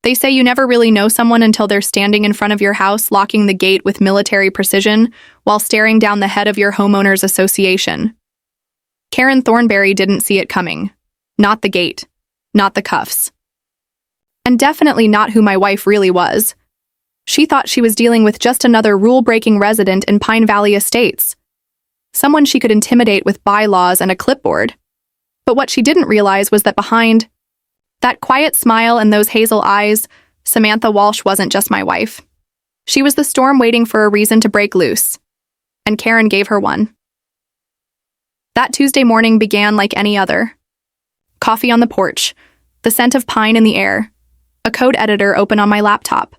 They say you never really know someone until they're standing in front of your house, locking the gate with military precision while staring down the head of your homeowners association. Karen Thornberry didn't see it coming. Not the gate. Not the cuffs. And definitely not who my wife really was. She thought she was dealing with just another rule-breaking resident in Pine Valley Estates. Someone she could intimidate with bylaws and a clipboard. But what she didn't realize was that behind that quiet smile and those hazel eyes, Samantha Walsh wasn't just my wife. She was the storm waiting for a reason to break loose. And Karen gave her one. That Tuesday morning began like any other. Coffee on the porch, the scent of pine in the air, a code editor open on my laptop.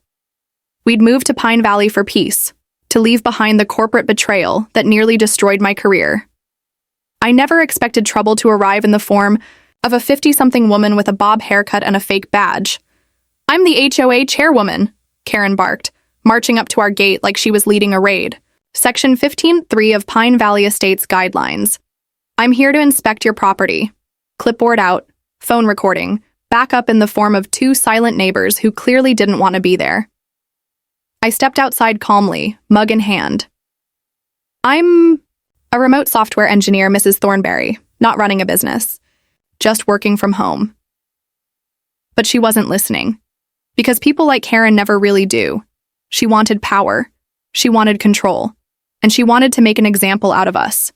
We'd moved to Pine Valley for peace, to leave behind the corporate betrayal that nearly destroyed my career. I never expected trouble to arrive in the form of a 50-something woman with a bob haircut and a fake badge. "I'm the HOA chairwoman," Karen barked, marching up to our gate like she was leading a raid. Section 15.3 of Pine Valley Estates Guidelines. "I'm here to inspect your property." Clipboard out, phone recording, back up in the form of two silent neighbors who clearly didn't want to be there. I stepped outside calmly, mug in hand. "I'm a remote software engineer, Mrs. Thornberry, not running a business. Just working from home." But she wasn't listening. Because people like Karen never really do. She wanted power. She wanted control. And she wanted to make an example out of us.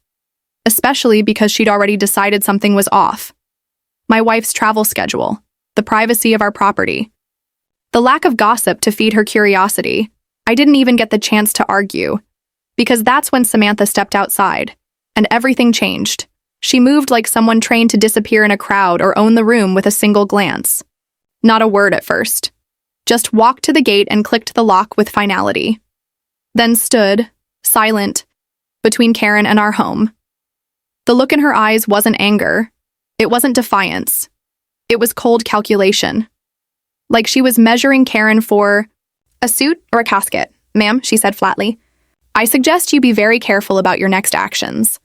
Especially because she'd already decided something was off. My wife's travel schedule. The privacy of our property. The lack of gossip to feed her curiosity. I didn't even get the chance to argue. Because that's when Samantha stepped outside. And everything changed. She moved like someone trained to disappear in a crowd or own the room with a single glance. Not a word at first. Just walked to the gate and clicked the lock with finality. Then stood, silent, between Karen and our home. The look in her eyes wasn't anger. It wasn't defiance. It was cold calculation. Like she was measuring Karen for a suit or a casket. "Ma'am," she said flatly, "I suggest you be very careful about your next actions."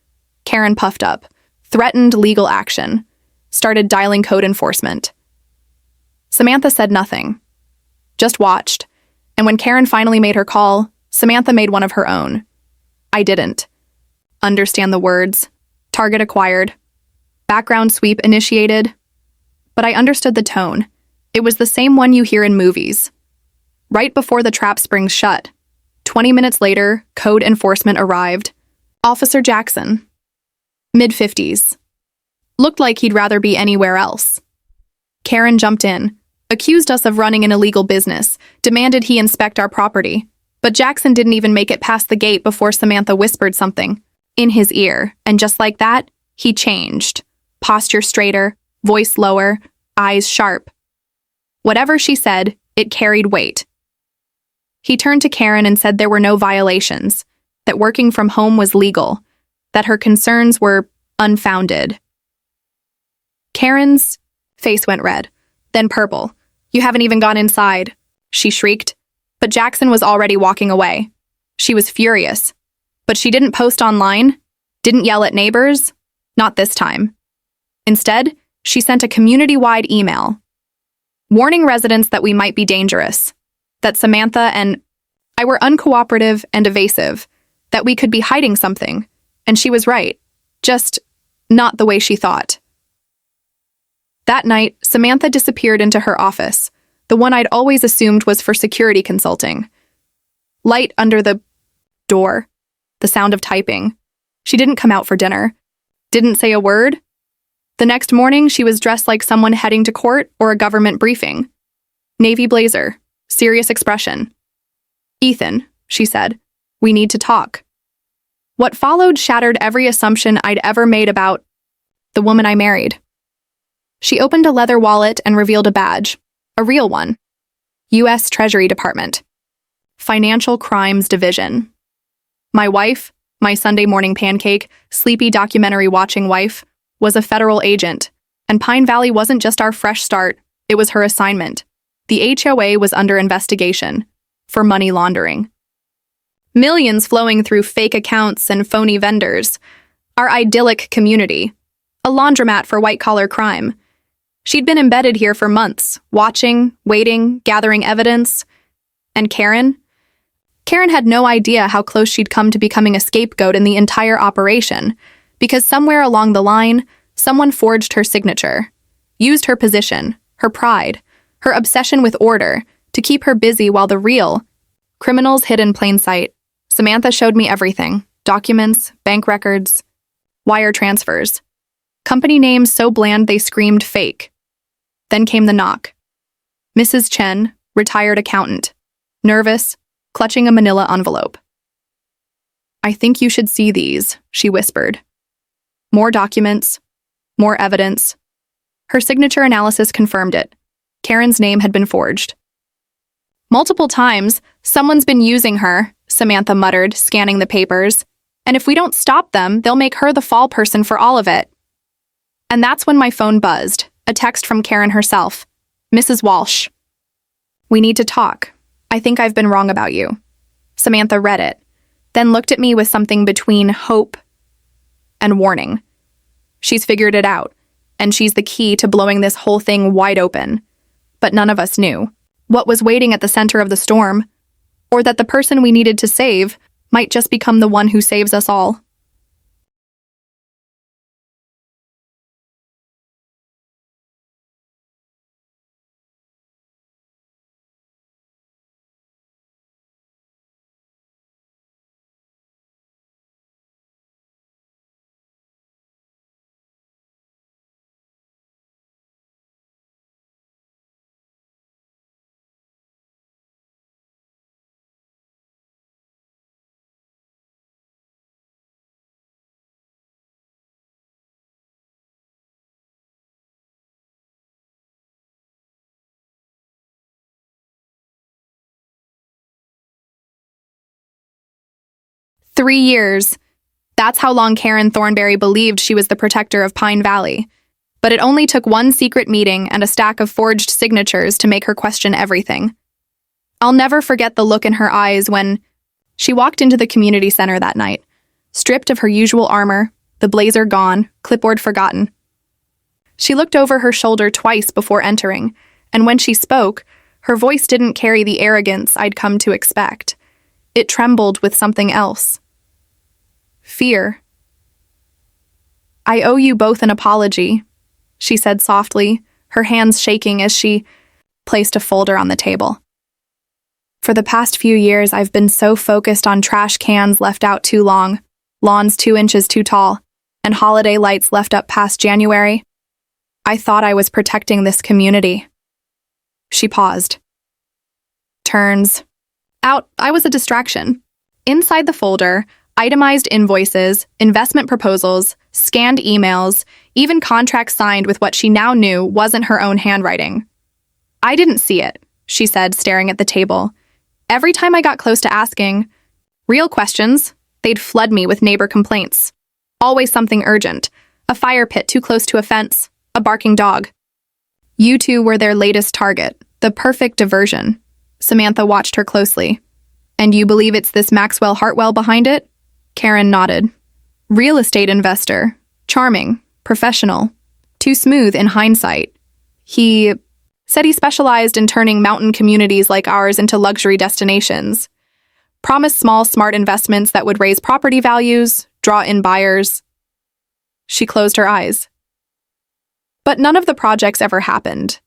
Karen puffed up. Threatened legal action. Started dialing code enforcement. Samantha said nothing. Just watched. And when Karen finally made her call, Samantha made one of her own. I didn't. Understand the words. Target acquired. Background sweep initiated. But I understood the tone. It was the same one you hear in movies. Right before the trap springs shut. 20 minutes later, code enforcement arrived. Officer Jackson. Mid-50s. Looked like he'd rather be anywhere else. Karen jumped in, accused us of running an illegal business, demanded he inspect our property. But Jackson didn't even make it past the gate before Samantha whispered something in his ear, and just like that, he changed. Posture straighter, voice lower, eyes sharp. Whatever she said, it carried weight. He turned to Karen and said there were no violations, that working from home was legal, that her concerns were unfounded. Karen's face went red, then purple. "You haven't even gone inside," she shrieked. But Jackson was already walking away. She was furious. But she didn't post online, didn't yell at neighbors, not this time. Instead, she sent a community-wide email, warning residents that we might be dangerous, that Samantha and I were uncooperative and evasive, that we could be hiding something. And she was right, just not the way she thought. That night, Samantha disappeared into her office, the one I'd always assumed was for security consulting. Light under the door, the sound of typing. She didn't come out for dinner, didn't say a word. The next morning, she was dressed like someone heading to court or a government briefing. Navy blazer, serious expression. "Ethan," she said, "we need to talk." What followed shattered every assumption I'd ever made about the woman I married. She opened a leather wallet and revealed a badge, a real one. U.S. Treasury Department. Financial Crimes Division. My wife, my Sunday morning pancake, sleepy documentary-watching wife, was a federal agent, and Pine Valley wasn't just our fresh start, it was her assignment. The HOA was under investigation for money laundering. Millions flowing through fake accounts and phony vendors. Our idyllic community. A laundromat for white-collar crime. She'd been embedded here for months, watching, waiting, gathering evidence. And Karen? Karen had no idea how close she'd come to becoming a scapegoat in the entire operation, because somewhere along the line, someone forged her signature, used her position, her pride, her obsession with order, to keep her busy while the real criminals hid in plain sight. Samantha showed me everything: documents, bank records, wire transfers, company names so bland they screamed fake. Then came the knock. Mrs. Chen, retired accountant, nervous, clutching a manila envelope. "I think you should see these," she whispered. More documents, more evidence. Her signature analysis confirmed it. Karen's name had been forged. "Multiple times, someone's been using her," Samantha muttered, scanning the papers. "And if we don't stop them, they'll make her the fall person for all of it." And that's when my phone buzzed, a text from Karen herself. "Mrs. Walsh. We need to talk. I think I've been wrong about you." Samantha read it, then looked at me with something between hope and warning. She's figured it out, and she's the key to blowing this whole thing wide open. But none of us knew what was waiting at the center of the storm, or that the person we needed to save might just become the one who saves us all. "3 years. That's how long Karen Thornberry believed she was the protector of Pine Valley. But it only took one secret meeting and a stack of forged signatures to make her question everything. I'll never forget the look in her eyes when she walked into the community center that night, stripped of her usual armor, the blazer gone, clipboard forgotten. She looked over her shoulder twice before entering, and when she spoke, her voice didn't carry the arrogance I'd come to expect. It trembled with something else. Fear. "I owe you both an apology," she said softly, her hands shaking as she placed a folder on the table. "For the past few years, I've been so focused on trash cans left out too long, lawns 2 inches too tall, and holiday lights left up past January. I thought I was protecting this community." She paused. Turns out I was a distraction. Inside the folder, itemized invoices, investment proposals, scanned emails, even contracts signed with what she now knew wasn't her own handwriting. "I didn't see it," she said, staring at the table. "Every time I got close to asking real questions, they'd flood me with neighbor complaints. Always something urgent. A fire pit too close to a fence, a barking dog. You two were their latest target, the perfect diversion." Samantha watched her closely. "And you believe it's this Maxwell Hartwell behind it?" Karen nodded. "Real estate investor. Charming. Professional. Too smooth in hindsight. He said he specialized in turning mountain communities like ours into luxury destinations. Promised small, smart investments that would raise property values, draw in buyers." She closed her eyes. But none of the projects ever happened.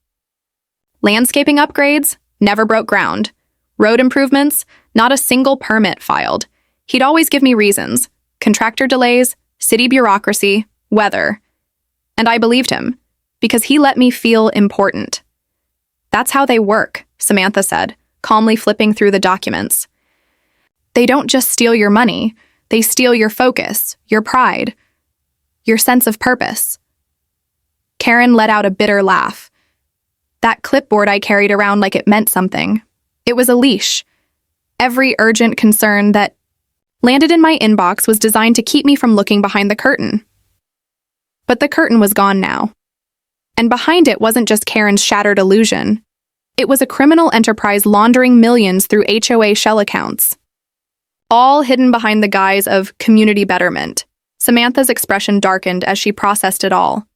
Landscaping upgrades never broke ground. Road improvements, not a single permit filed. He'd always give me reasons: contractor delays, city bureaucracy, weather. And I believed him, because he let me feel important. "That's how they work," Samantha said, calmly flipping through the documents. "They don't just steal your money, they steal your focus, your pride, your sense of purpose." Karen let out a bitter laugh. "That clipboard I carried around like it meant something. It was a leash. Every urgent concern that landed in my inbox was designed to keep me from looking behind the curtain." But the curtain was gone now. And behind it wasn't just Karen's shattered illusion. It was a criminal enterprise laundering millions through HOA shell accounts. All hidden behind the guise of community betterment. Samantha's expression darkened as she processed it all.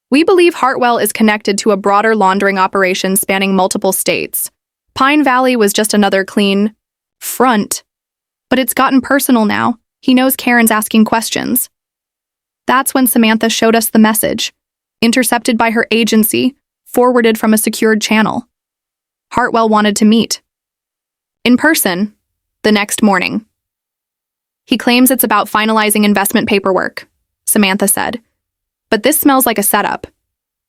We believe Hartwell is connected to a broader laundering operation spanning multiple states. Pine Valley was just another clean front. But it's gotten personal now. He knows Karen's asking questions. That's when Samantha showed us the message, intercepted by her agency, forwarded from a secured channel. Hartwell wanted to meet. In person, the next morning. He claims it's about finalizing investment paperwork, Samantha said. But this smells like a setup.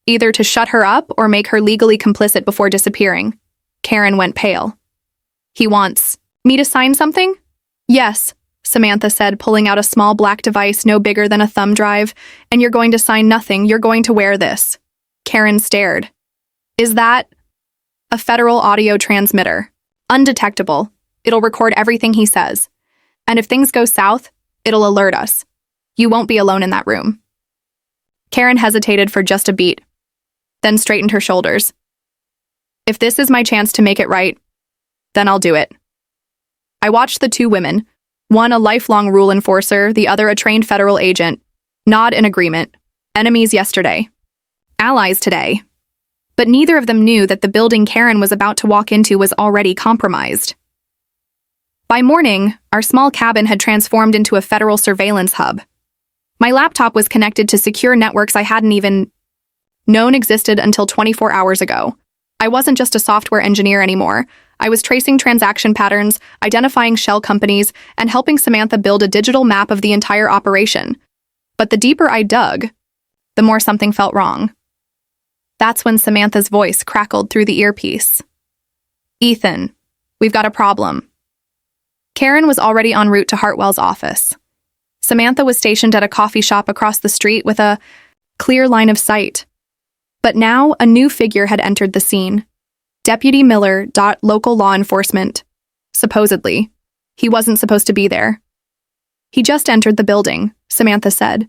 Either to shut her up or make her legally complicit before disappearing. Karen went pale. He wants me to sign something? Yes, Samantha said, pulling out a small black device no bigger than a thumb drive. And you're going to sign nothing. You're going to wear this. Karen stared. Is that a federal audio transmitter? Undetectable. It'll record everything he says. And if things go south, it'll alert us. You won't be alone in that room. Karen hesitated for just a beat, then straightened her shoulders. If this is my chance to make it right, then I'll do it. I watched the two women, one a lifelong rule enforcer, the other a trained federal agent, nod in agreement. Enemies yesterday. Allies today. But neither of them knew that the building Karen was about to walk into was already compromised. By morning, our small cabin had transformed into a federal surveillance hub. My laptop was connected to secure networks I hadn't even known existed until 24 hours ago. I wasn't just a software engineer anymore. I was tracing transaction patterns, identifying shell companies, and helping Samantha build a digital map of the entire operation. But the deeper I dug, the more something felt wrong. That's when Samantha's voice crackled through the earpiece. Ethan, we've got a problem. Karen was already en route to Hartwell's office. Samantha was stationed at a coffee shop across the street with a clear line of sight. But now a new figure had entered the scene. Deputy Miller, local law enforcement. Supposedly. He wasn't supposed to be there. He just entered the building, Samantha said.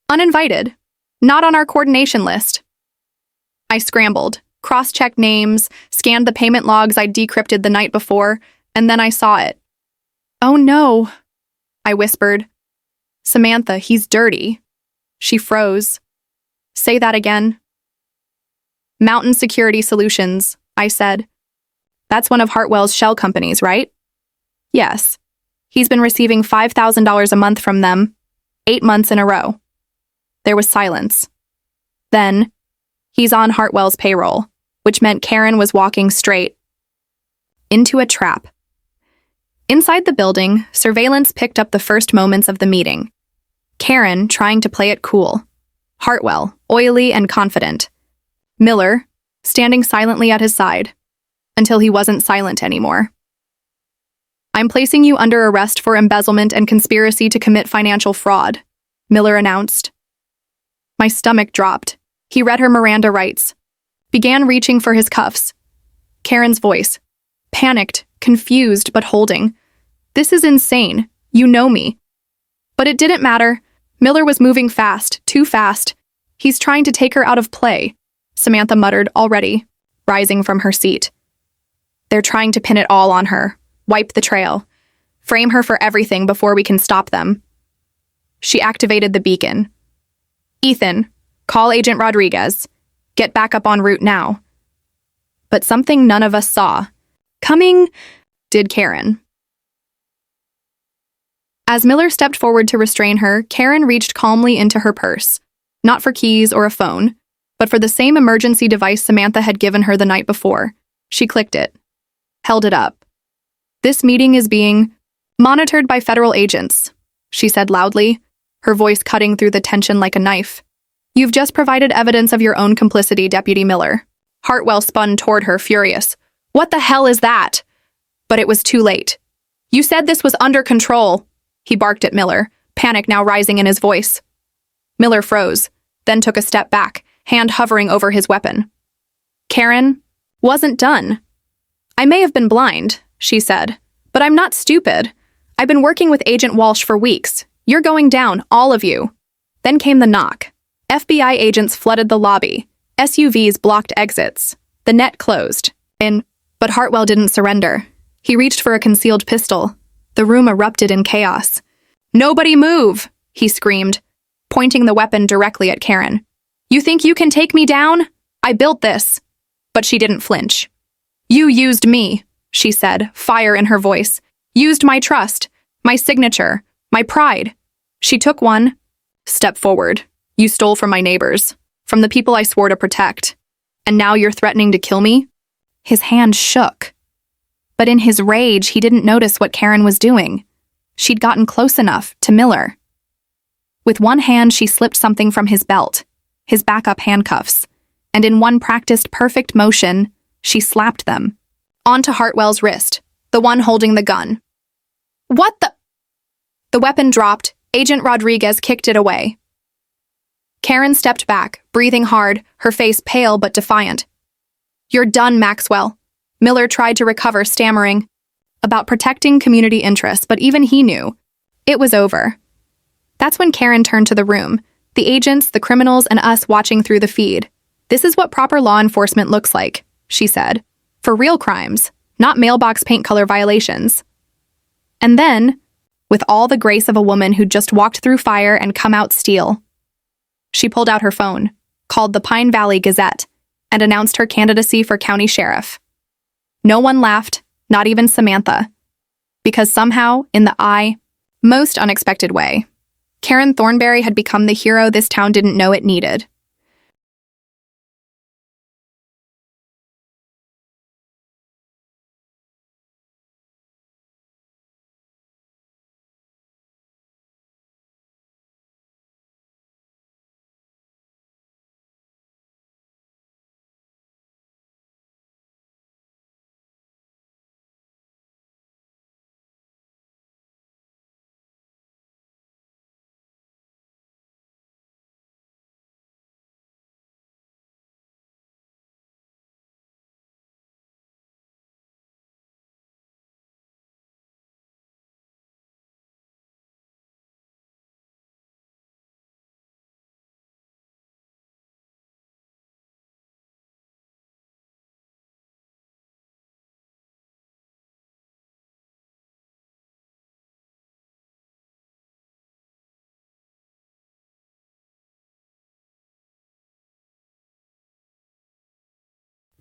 Uninvited. Not on our coordination list. I scrambled, cross-checked names, scanned the payment logs I'd decrypted the night before, and then I saw it. Oh no, I whispered. Samantha, he's dirty. She froze. Say that again. Mountain Security Solutions, I said. That's one of Hartwell's shell companies, right? Yes. He's been receiving $5,000 a month from them, 8 months in a row. There was silence. Then, he's on Hartwell's payroll, which meant Karen was walking straight into a trap. Inside the building, surveillance picked up the first moments of the meeting. Karen trying to play it cool. Hartwell, oily and confident. Miller, standing silently at his side, until he wasn't silent anymore. I'm placing you under arrest for embezzlement and conspiracy to commit financial fraud, Miller announced. My stomach dropped. He read her Miranda rights, began reaching for his cuffs. Karen's voice, panicked, confused, but holding. This is insane. You know me. But it didn't matter. Miller was moving fast, too fast. He's trying to take her out of play, Samantha muttered already, rising from her seat. They're trying to pin it all on her, wipe the trail, frame her for everything before we can stop them. She activated the beacon. Ethan, call Agent Rodriguez. Get back up en route now. But something none of us saw. Coming, did Karen. As Miller stepped forward to restrain her, Karen reached calmly into her purse, not for keys or a phone, but for the same emergency device Samantha had given her the night before. She clicked it, held it up. This meeting is being monitored by federal agents, she said loudly, her voice cutting through the tension like a knife. You've just provided evidence of your own complicity, Deputy Miller. Hartwell spun toward her, furious. What the hell is that? But it was too late. You said this was under control, he barked at Miller, panic now rising in his voice. Miller froze, then took a step back, hand hovering over his weapon. Karen wasn't done. I may have been blind, she said, but I'm not stupid. I've been working with Agent Walsh for weeks. You're going down, all of you. Then came the knock. FBI agents flooded the lobby. SUVs blocked exits. The net closed. But Hartwell didn't surrender. He reached for a concealed pistol. The room erupted in chaos. Nobody move, he screamed, pointing the weapon directly at Karen. You think you can take me down? I built this. But she didn't flinch. You used me, she said, fire in her voice. Used my trust, my signature, my pride. She took one step forward. You stole from my neighbors, from the people I swore to protect. And now you're threatening to kill me? His hand shook. But in his rage, he didn't notice what Karen was doing. She'd gotten close enough to Miller. With one hand, she slipped something from his belt, his backup handcuffs, and in one practiced perfect motion, she slapped them onto Hartwell's wrist, the one holding the gun. What the? The weapon dropped. Agent Rodriguez kicked it away. Karen stepped back, breathing hard, her face pale but defiant. You're done, Maxwell. Miller tried to recover, stammering about protecting community interests, but even he knew it was over. That's when Karen turned to the room, the agents, the criminals, and us watching through the feed. This is what proper law enforcement looks like, she said. For real crimes, not mailbox paint color violations. And then, with all the grace of a woman who'd just walked through fire and come out steel, she pulled out her phone, called the Pine Valley Gazette, and announced her candidacy for county sheriff. No one laughed, not even Samantha. Because somehow, in the most unexpected way, Karen Thornberry had become the hero this town didn't know it needed.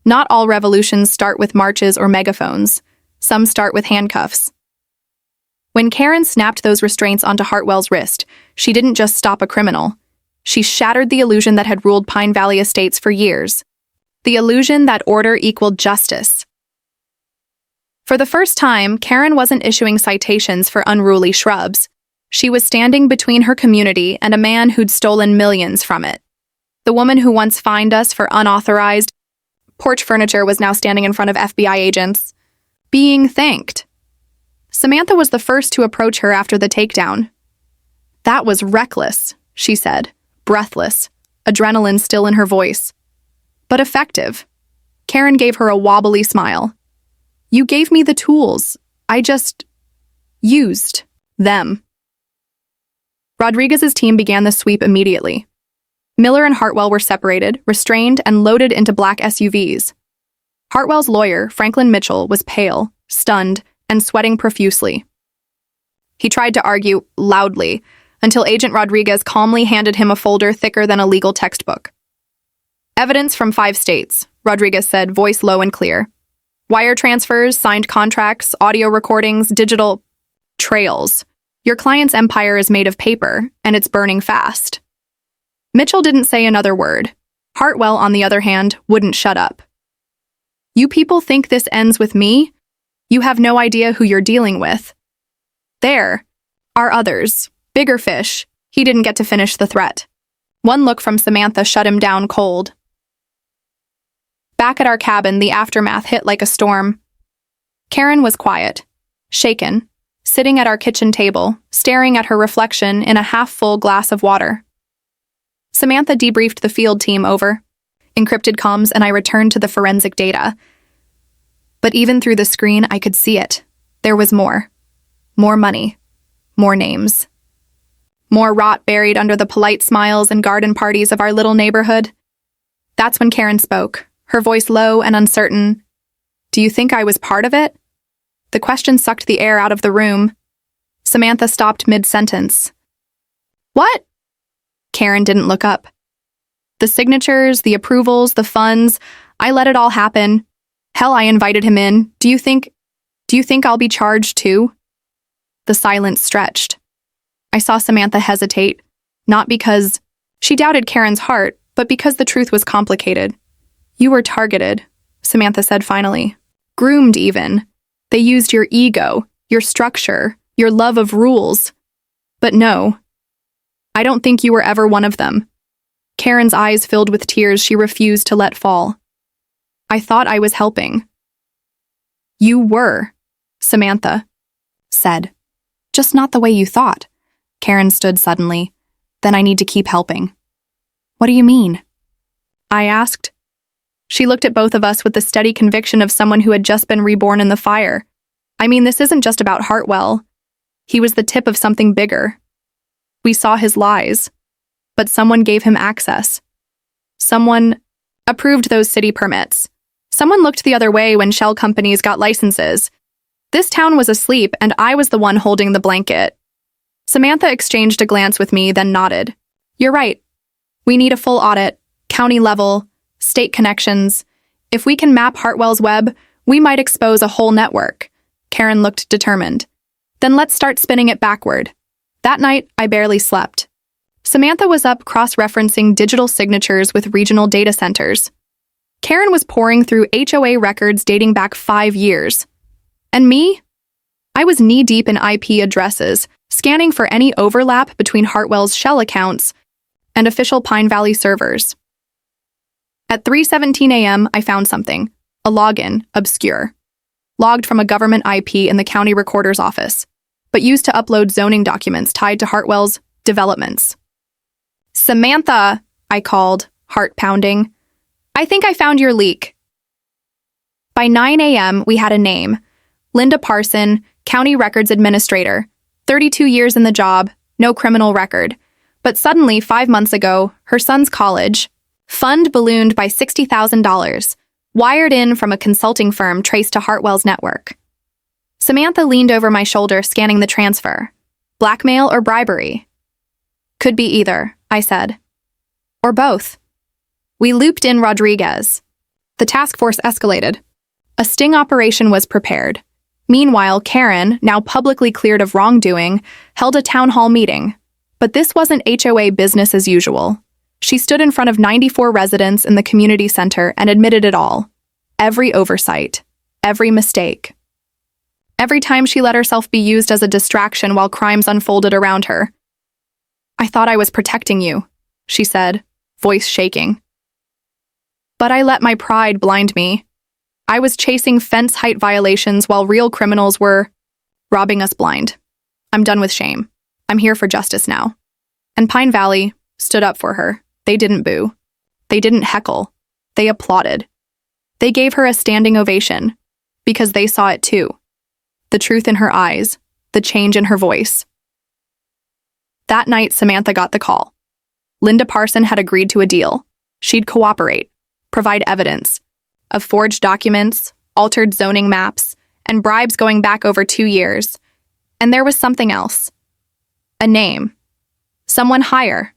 Not all revolutions start with marches or megaphones. Some start with handcuffs. When Karen snapped those restraints onto Hartwell's wrist, she didn't just stop a criminal. She shattered the illusion that had ruled Pine Valley estates for years. The illusion that order equaled justice. For the first time, Karen wasn't issuing citations for unruly shrubs. She was standing between her community and a man who'd stolen millions from it. The woman who once fined us for unauthorized porch furniture was now standing in front of FBI agents, being thanked. Samantha was the first to approach her after the takedown. That was reckless, she said, breathless, adrenaline still in her voice. But effective. Karen gave her a wobbly smile. You gave me the tools. I just used them. Rodriguez's team began the sweep immediately. Miller and Hartwell were separated, restrained, and loaded into black SUVs. Hartwell's lawyer, Franklin Mitchell, was pale, stunned, and sweating profusely. He tried to argue loudly until Agent Rodriguez calmly handed him a folder thicker than a legal textbook. Evidence from 5 states, Rodriguez said, voice low and clear. Wire transfers, signed contracts, audio recordings, digital trails. Your client's empire is made of paper, and it's burning fast. Mitchell didn't say another word. Hartwell, on the other hand, wouldn't shut up. You people think this ends with me? You have no idea who you're dealing with. There are others, bigger fish. He didn't get to finish the threat. One look from Samantha shut him down cold. Back at our cabin, the aftermath hit like a storm. Karen was quiet, shaken, sitting at our kitchen table, staring at her reflection in a half-full glass of water. Samantha debriefed the field team over encrypted comms, and I returned to the forensic data. But even through the screen, I could see it. There was more. More money. More names. More rot buried under the polite smiles and garden parties of our little neighborhood. That's when Karen spoke, her voice low and uncertain. Do you think I was part of it? The question sucked the air out of the room. Samantha stopped mid-sentence. What? Karen didn't look up. The signatures, the approvals, the funds, I let it all happen. Hell, I invited him in. Do you think I'll be charged too? The silence stretched. I saw Samantha hesitate, not because she doubted Karen's heart, but because the truth was complicated. You were targeted, Samantha said finally. Groomed even. They used your ego, your structure, your love of rules. But no, I don't think you were ever one of them. Karen's eyes filled with tears she refused to let fall. I thought I was helping. You were, Samantha said. Just not the way you thought. Karen stood suddenly. Then I need to keep helping. What do you mean? I asked. She looked at both of us with the steady conviction of someone who had just been reborn in the fire. I mean, this isn't just about Hartwell. He was the tip of something bigger. We saw his lies, but someone gave him access. Someone approved those city permits. Someone looked the other way when shell companies got licenses. This town was asleep, and I was the one holding the blanket. Samantha exchanged a glance with me, then nodded. You're right. We need a full audit, county level, state connections. If we can map Hartwell's web, we might expose a whole network. Karen looked determined. Then let's start spinning it backward. That night, I barely slept. Samantha was up cross-referencing digital signatures with regional data centers. Karen was poring through HOA records dating back 5 years. And me? I was knee-deep in IP addresses, scanning for any overlap between Hartwell's shell accounts and official Pine Valley servers. At 3:17 a.m., I found something. A login, obscure. Logged from a government IP in the county recorder's office, but used to upload zoning documents tied to Hartwell's developments. Samantha, I called, heart pounding. I think I found your leak. By 9 a.m., we had a name. Linda Parson, County Records Administrator. 32 years in the job, no criminal record. But suddenly, 5 months ago, her son's college fund ballooned by $60,000, wired in from a consulting firm traced to Hartwell's network. Samantha leaned over my shoulder, scanning the transfer. Blackmail or bribery? Could be either, I said. Or both. We looped in Rodriguez. The task force escalated. A sting operation was prepared. Meanwhile, Karen, now publicly cleared of wrongdoing, held a town hall meeting. But this wasn't HOA business as usual. She stood in front of 94 residents in the community center and admitted it all. Every oversight. Every mistake. Every time she let herself be used as a distraction while crimes unfolded around her. I thought I was protecting you, she said, voice shaking. But I let my pride blind me. I was chasing fence height violations while real criminals were robbing us blind. I'm done with shame. I'm here for justice now. And Pine Valley stood up for her. They didn't boo. They didn't heckle. They applauded. They gave her a standing ovation because they saw it too. The truth in her eyes, the change in her voice. That night, Samantha got the call. Linda Parson had agreed to a deal. She'd cooperate, provide evidence of forged documents, altered zoning maps, and bribes going back over 2 years. And there was something else. A name. Someone higher.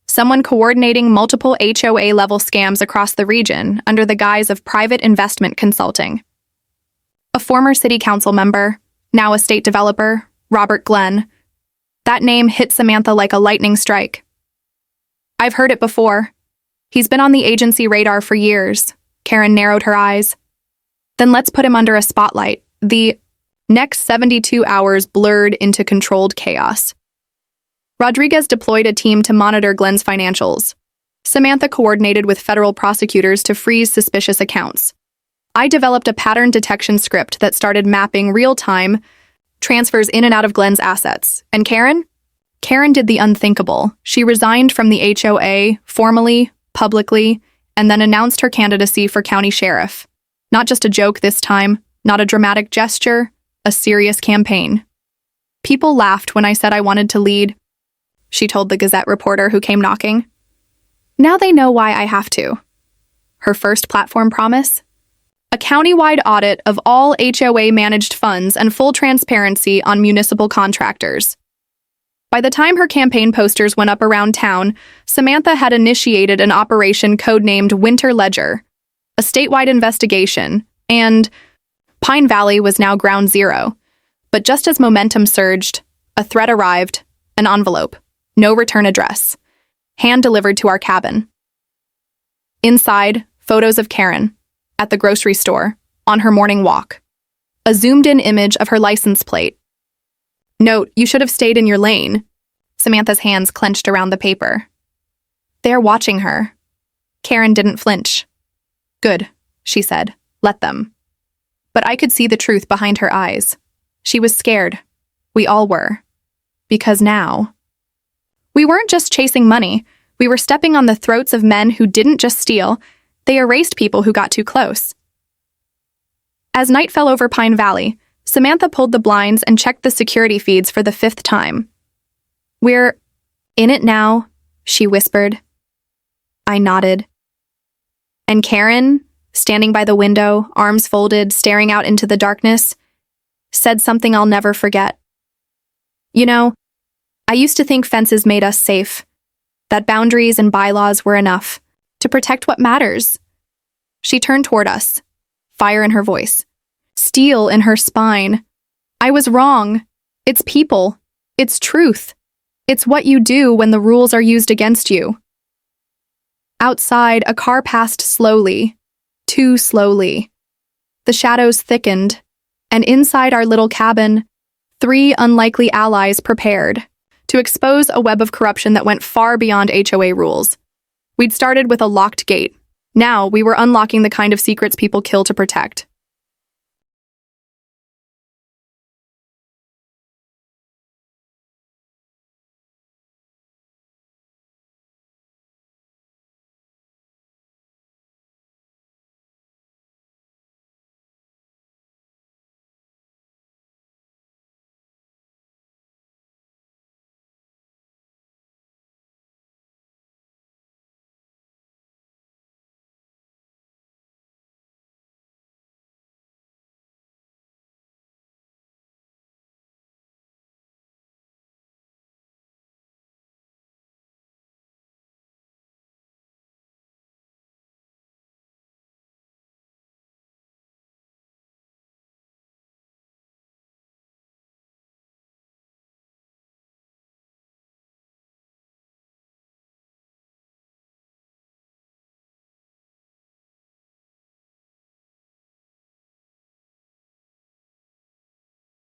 Someone coordinating multiple HOA-level scams across the region under the guise of private investment consulting. A former city council member, now a state developer, Robert Glenn. That name hit Samantha like a lightning strike. I've heard it before. He's been on the agency radar for years. Karen narrowed her eyes. Then let's put him under a spotlight. The next 72 hours blurred into controlled chaos. Rodriguez deployed a team to monitor Glenn's financials. Samantha coordinated with federal prosecutors to freeze suspicious accounts. I developed a pattern detection script that started mapping real-time transfers in and out of Glenn's assets. And Karen? Karen did the unthinkable. She resigned from the HOA, formally, publicly, and then announced her candidacy for county sheriff. Not just a joke this time, not a dramatic gesture, a serious campaign. People laughed when I said I wanted to lead, she told the Gazette reporter who came knocking. Now they know why I have to. Her first platform promise? A county-wide audit of all HOA-managed funds and full transparency on municipal contractors. By the time her campaign posters went up around town, Samantha had initiated an operation codenamed Winter Ledger, a statewide investigation, and Pine Valley was now ground zero. But just as momentum surged, a threat arrived, an envelope, no return address, hand-delivered to our cabin. Inside, photos of Karen, at the grocery store, on her morning walk. A zoomed-in image of her license plate. Note, you should have stayed in your lane. Samantha's hands clenched around the paper. They're watching her. Karen didn't flinch. Good, she said. Let them. But I could see the truth behind her eyes. She was scared. We all were. Because now, we weren't just chasing money. We were stepping on the throats of men who didn't just steal, they erased people who got too close. As night fell over Pine Valley, Samantha pulled the blinds and checked the security feeds for the 5th time. We're in it now, she whispered. I nodded. And Karen, standing by the window, arms folded, staring out into the darkness, said something I'll never forget. You know, I used to think fences made us safe, that boundaries and bylaws were enough to protect what matters. She turned toward us, fire in her voice, steel in her spine. I was wrong. It's people. It's truth. It's what you do when the rules are used against you. Outside, a car passed slowly, too slowly. The shadows thickened, and inside our little cabin, 3 unlikely allies prepared to expose a web of corruption that went far beyond HOA rules. We'd started with a locked gate. Now we were unlocking the kind of secrets people kill to protect.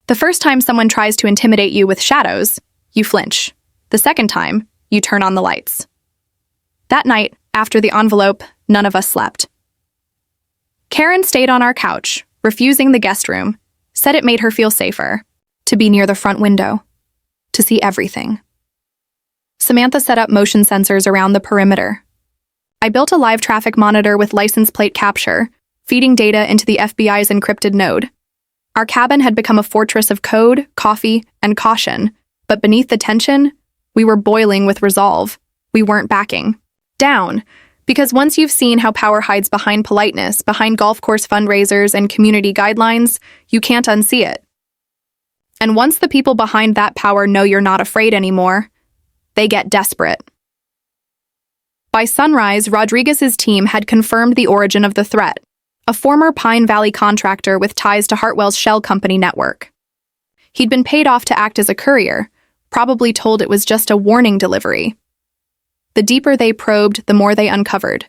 The first time someone tries to intimidate you with shadows, you flinch. The second time, you turn on the lights. That night, after the envelope, none of us slept. Karen stayed on our couch, refusing the guest room, said it made her feel safer, to be near the front window, to see everything. Samantha set up motion sensors around the perimeter. I built a live traffic monitor with license plate capture, feeding data into the FBI's encrypted node. Our cabin had become a fortress of code, coffee, and caution, but beneath the tension, we were boiling with resolve. We weren't backing down, because once you've seen how power hides behind politeness, behind golf course fundraisers and community guidelines, you can't unsee it. And once the people behind that power know you're not afraid anymore, they get desperate. By sunrise, Rodriguez's team had confirmed the origin of the threat, a former Pine Valley contractor with ties to Hartwell's shell company network. He'd been paid off to act as a courier, probably told it was just a warning delivery. The deeper they probed, the more they uncovered.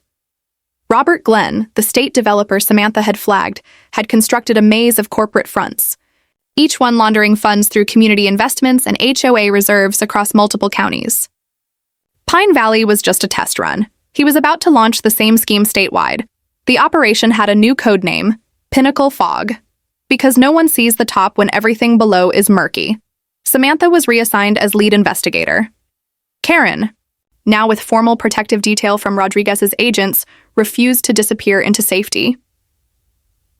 Robert Glenn, the state developer Samantha had flagged, had constructed a maze of corporate fronts, each one laundering funds through community investments and HOA reserves across multiple counties. Pine Valley was just a test run. He was about to launch the same scheme statewide. The operation had a new code name, Pinnacle Fog, because no one sees the top when everything below is murky. Samantha was reassigned as lead investigator. Karen, now with formal protective detail from Rodriguez's agents, refused to disappear into safety.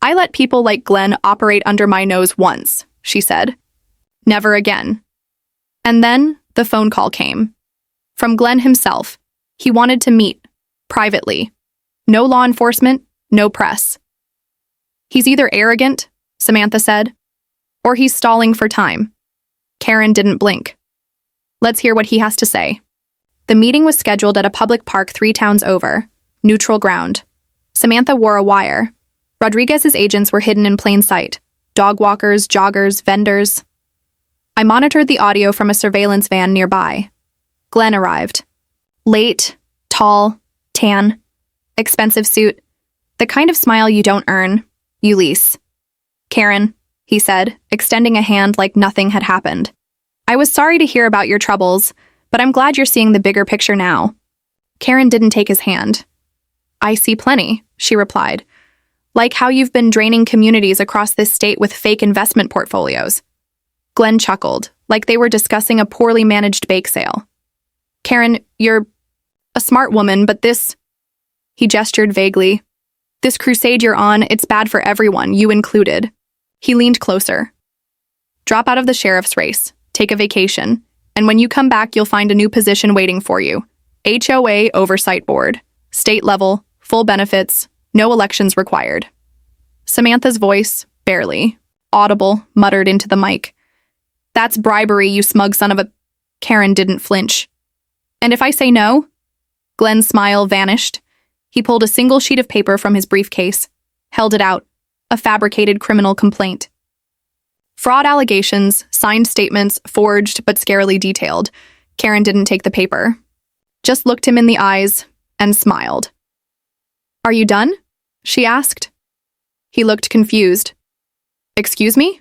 I let people like Glenn operate under my nose once, she said. Never again. And then the phone call came. From Glenn himself. He wanted to meet, privately. No law enforcement, no press. He's either arrogant, Samantha said, or he's stalling for time. Karen didn't blink. Let's hear what he has to say. The meeting was scheduled at a public park 3 towns over, neutral ground. Samantha wore a wire. Rodriguez's agents were hidden in plain sight. Dog walkers, joggers, vendors. I monitored the audio from a surveillance van nearby. Glenn arrived. Late, tall, tan, expensive suit. The kind of smile you don't earn, you lease. Karen, he said, extending a hand like nothing had happened. I was sorry to hear about your troubles, but I'm glad you're seeing the bigger picture now. Karen didn't take his hand. I see plenty, she replied. Like how you've been draining communities across this state with fake investment portfolios. Glenn chuckled, like they were discussing a poorly managed bake sale. Karen, you're a smart woman, but this... He gestured vaguely. This crusade you're on, it's bad for everyone, you included. He leaned closer. Drop out of the sheriff's race, take a vacation, and when you come back, you'll find a new position waiting for you. HOA Oversight Board. State level, full benefits, no elections required. Samantha's voice, barely audible, muttered into the mic. That's bribery, you smug son of a... Karen didn't flinch. And if I say no? Glenn's smile vanished. He pulled a single sheet of paper from his briefcase, held it out, a fabricated criminal complaint. Fraud allegations, signed statements, forged but scarily detailed. Karen didn't take the paper. Just looked him in the eyes and smiled. Are you done? She asked. He looked confused. Excuse me?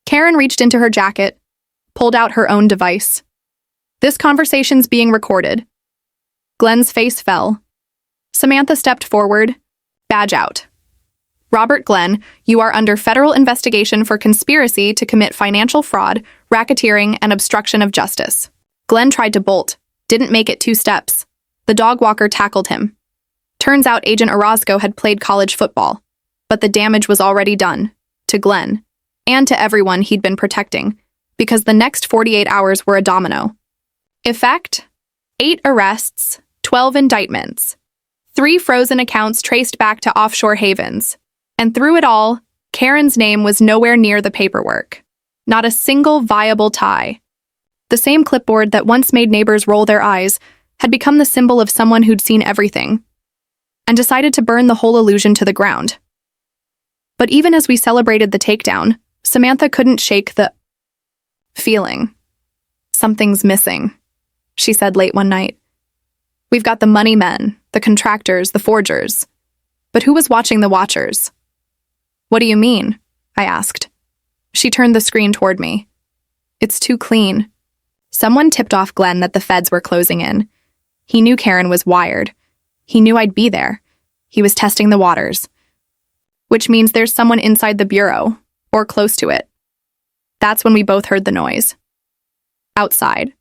Karen reached into her jacket, pulled out her own device. This conversation's being recorded. Glenn's face fell. Samantha stepped forward. Badge out. Robert Glenn, you are under federal investigation for conspiracy to commit financial fraud, racketeering, and obstruction of justice. Glenn tried to bolt, didn't make it 2 steps. The dog walker tackled him. Turns out Agent Orozco had played college football, but the damage was already done, to Glenn, and to everyone he'd been protecting, because the next 48 hours were a domino. Effect? 8 arrests, 12 indictments, 3 frozen accounts traced back to offshore havens. And through it all, Karen's name was nowhere near the paperwork. Not a single viable tie. The same clipboard that once made neighbors roll their eyes had become the symbol of someone who'd seen everything and decided to burn the whole illusion to the ground. But even as we celebrated the takedown, Samantha couldn't shake the feeling. Something's missing, she said late one night. We've got the money men, the contractors, the forgers. But who was watching the watchers? What do you mean? I asked. She turned the screen toward me. It's too clean. Someone tipped off Glenn that the feds were closing in. He knew Karen was wired. He knew I'd be there. He was testing the waters. Which means there's someone inside the bureau, or close to it. That's when we both heard the noise. Outside.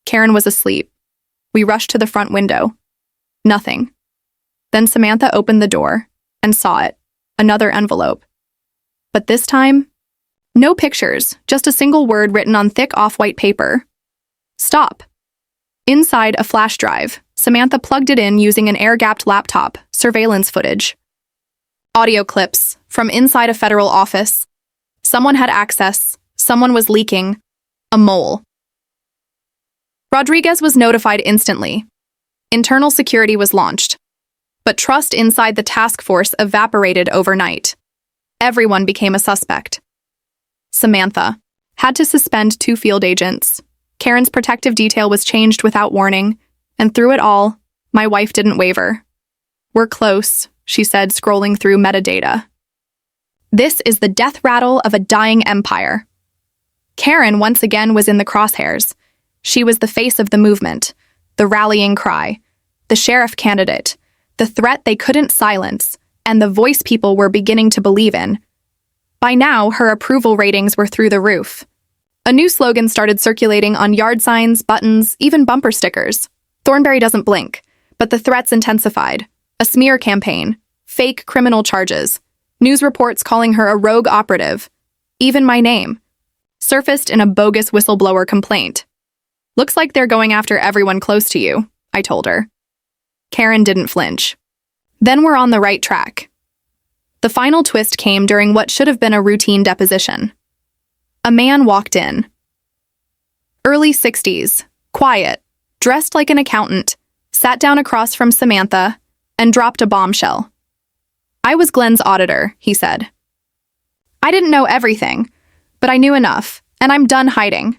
Karen was asleep. We rushed to the front window. Nothing. Then Samantha opened the door and saw it. Another envelope. But this time, no pictures, just a single word written on thick off-white paper. Stop. Inside a flash drive, Samantha plugged it in using an air-gapped laptop, surveillance footage. Audio clips from inside a federal office. Someone had access. Someone was leaking. A mole. Rodriguez was notified instantly. Internal security was launched. But trust inside the task force evaporated overnight. Everyone became a suspect. Samantha had to suspend 2 field agents. Karen's protective detail was changed without warning, and through it all, my wife didn't waver. We're close, she said, scrolling through metadata. This is the death rattle of a dying empire. Karen once again was in the crosshairs. She was the face of the movement, the rallying cry, the sheriff candidate, the threat they couldn't silence, and the voice people were beginning to believe in. By now, her approval ratings were through the roof. A new slogan started circulating on yard signs, buttons, even bumper stickers. Thornberry doesn't blink, but the threats intensified. A smear campaign, fake criminal charges, news reports calling her a rogue operative. Even my name surfaced in a bogus whistleblower complaint. Looks like they're going after everyone close to you, I told her. Karen didn't flinch. Then we're on the right track. The final twist came during what should have been a routine deposition. A man walked in. Early 60s, quiet, dressed like an accountant, sat down across from Samantha, and dropped a bombshell. I was Glenn's auditor, he said. I didn't know everything, but I knew enough, and I'm done hiding.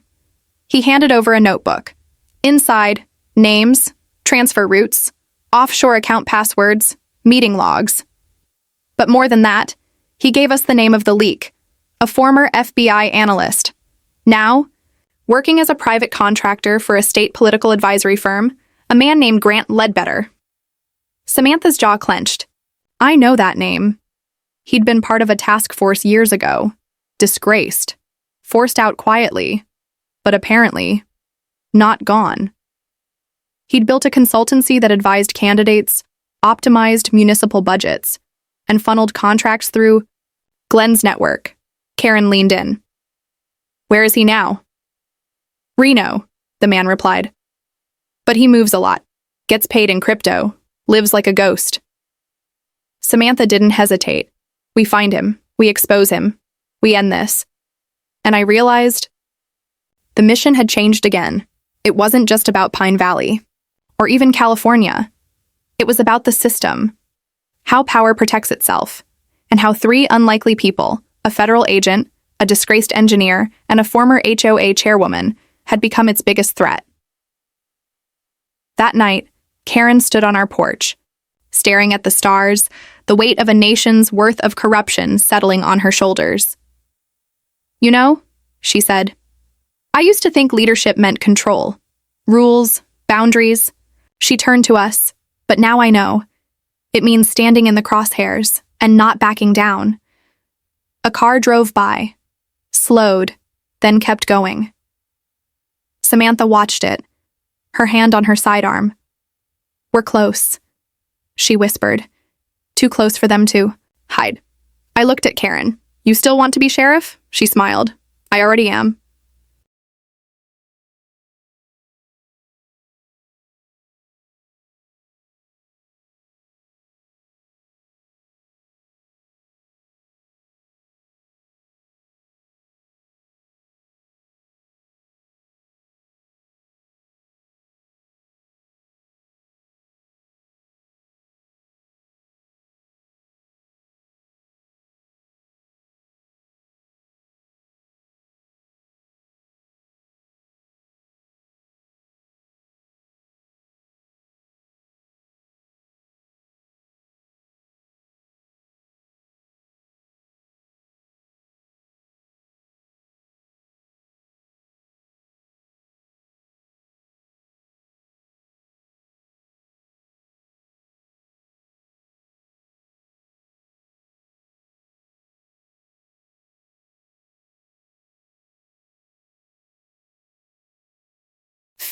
He handed over a notebook. Inside, names, transfer routes, offshore account passwords, meeting logs. But more than that, he gave us the name of the leak, a former FBI analyst. Now, working as a private contractor for a state political advisory firm, a man named Grant Ledbetter. Samantha's jaw clenched. I know that name. He'd been part of a task force years ago, disgraced, forced out quietly, but apparently not gone. He'd built a consultancy that advised candidates, optimized municipal budgets, and funneled contracts through Glenn's network. Karen leaned in. Where is he now? Reno, the man replied. But he moves a lot, gets paid in crypto, lives like a ghost. Samantha didn't hesitate. We find him, we expose him, we end this. And I realized the mission had changed again. It wasn't just about Pine Valley, or even California. It was about the system, how power protects itself, and how three unlikely people, a federal agent, a disgraced engineer, and a former HOA chairwoman, had become its biggest threat. That night, Karen stood on our porch, staring at the stars, the weight of a nation's worth of corruption settling on her shoulders. You know, she said, I used to think leadership meant control, rules, boundaries. She turned to us, but now I know. It means standing in the crosshairs and not backing down. A car drove by, slowed, then kept going. Samantha watched it, her hand on her sidearm. We're close, she whispered. Too close for them to hide. I looked at Karen. You still want to be sheriff? She smiled. I already am.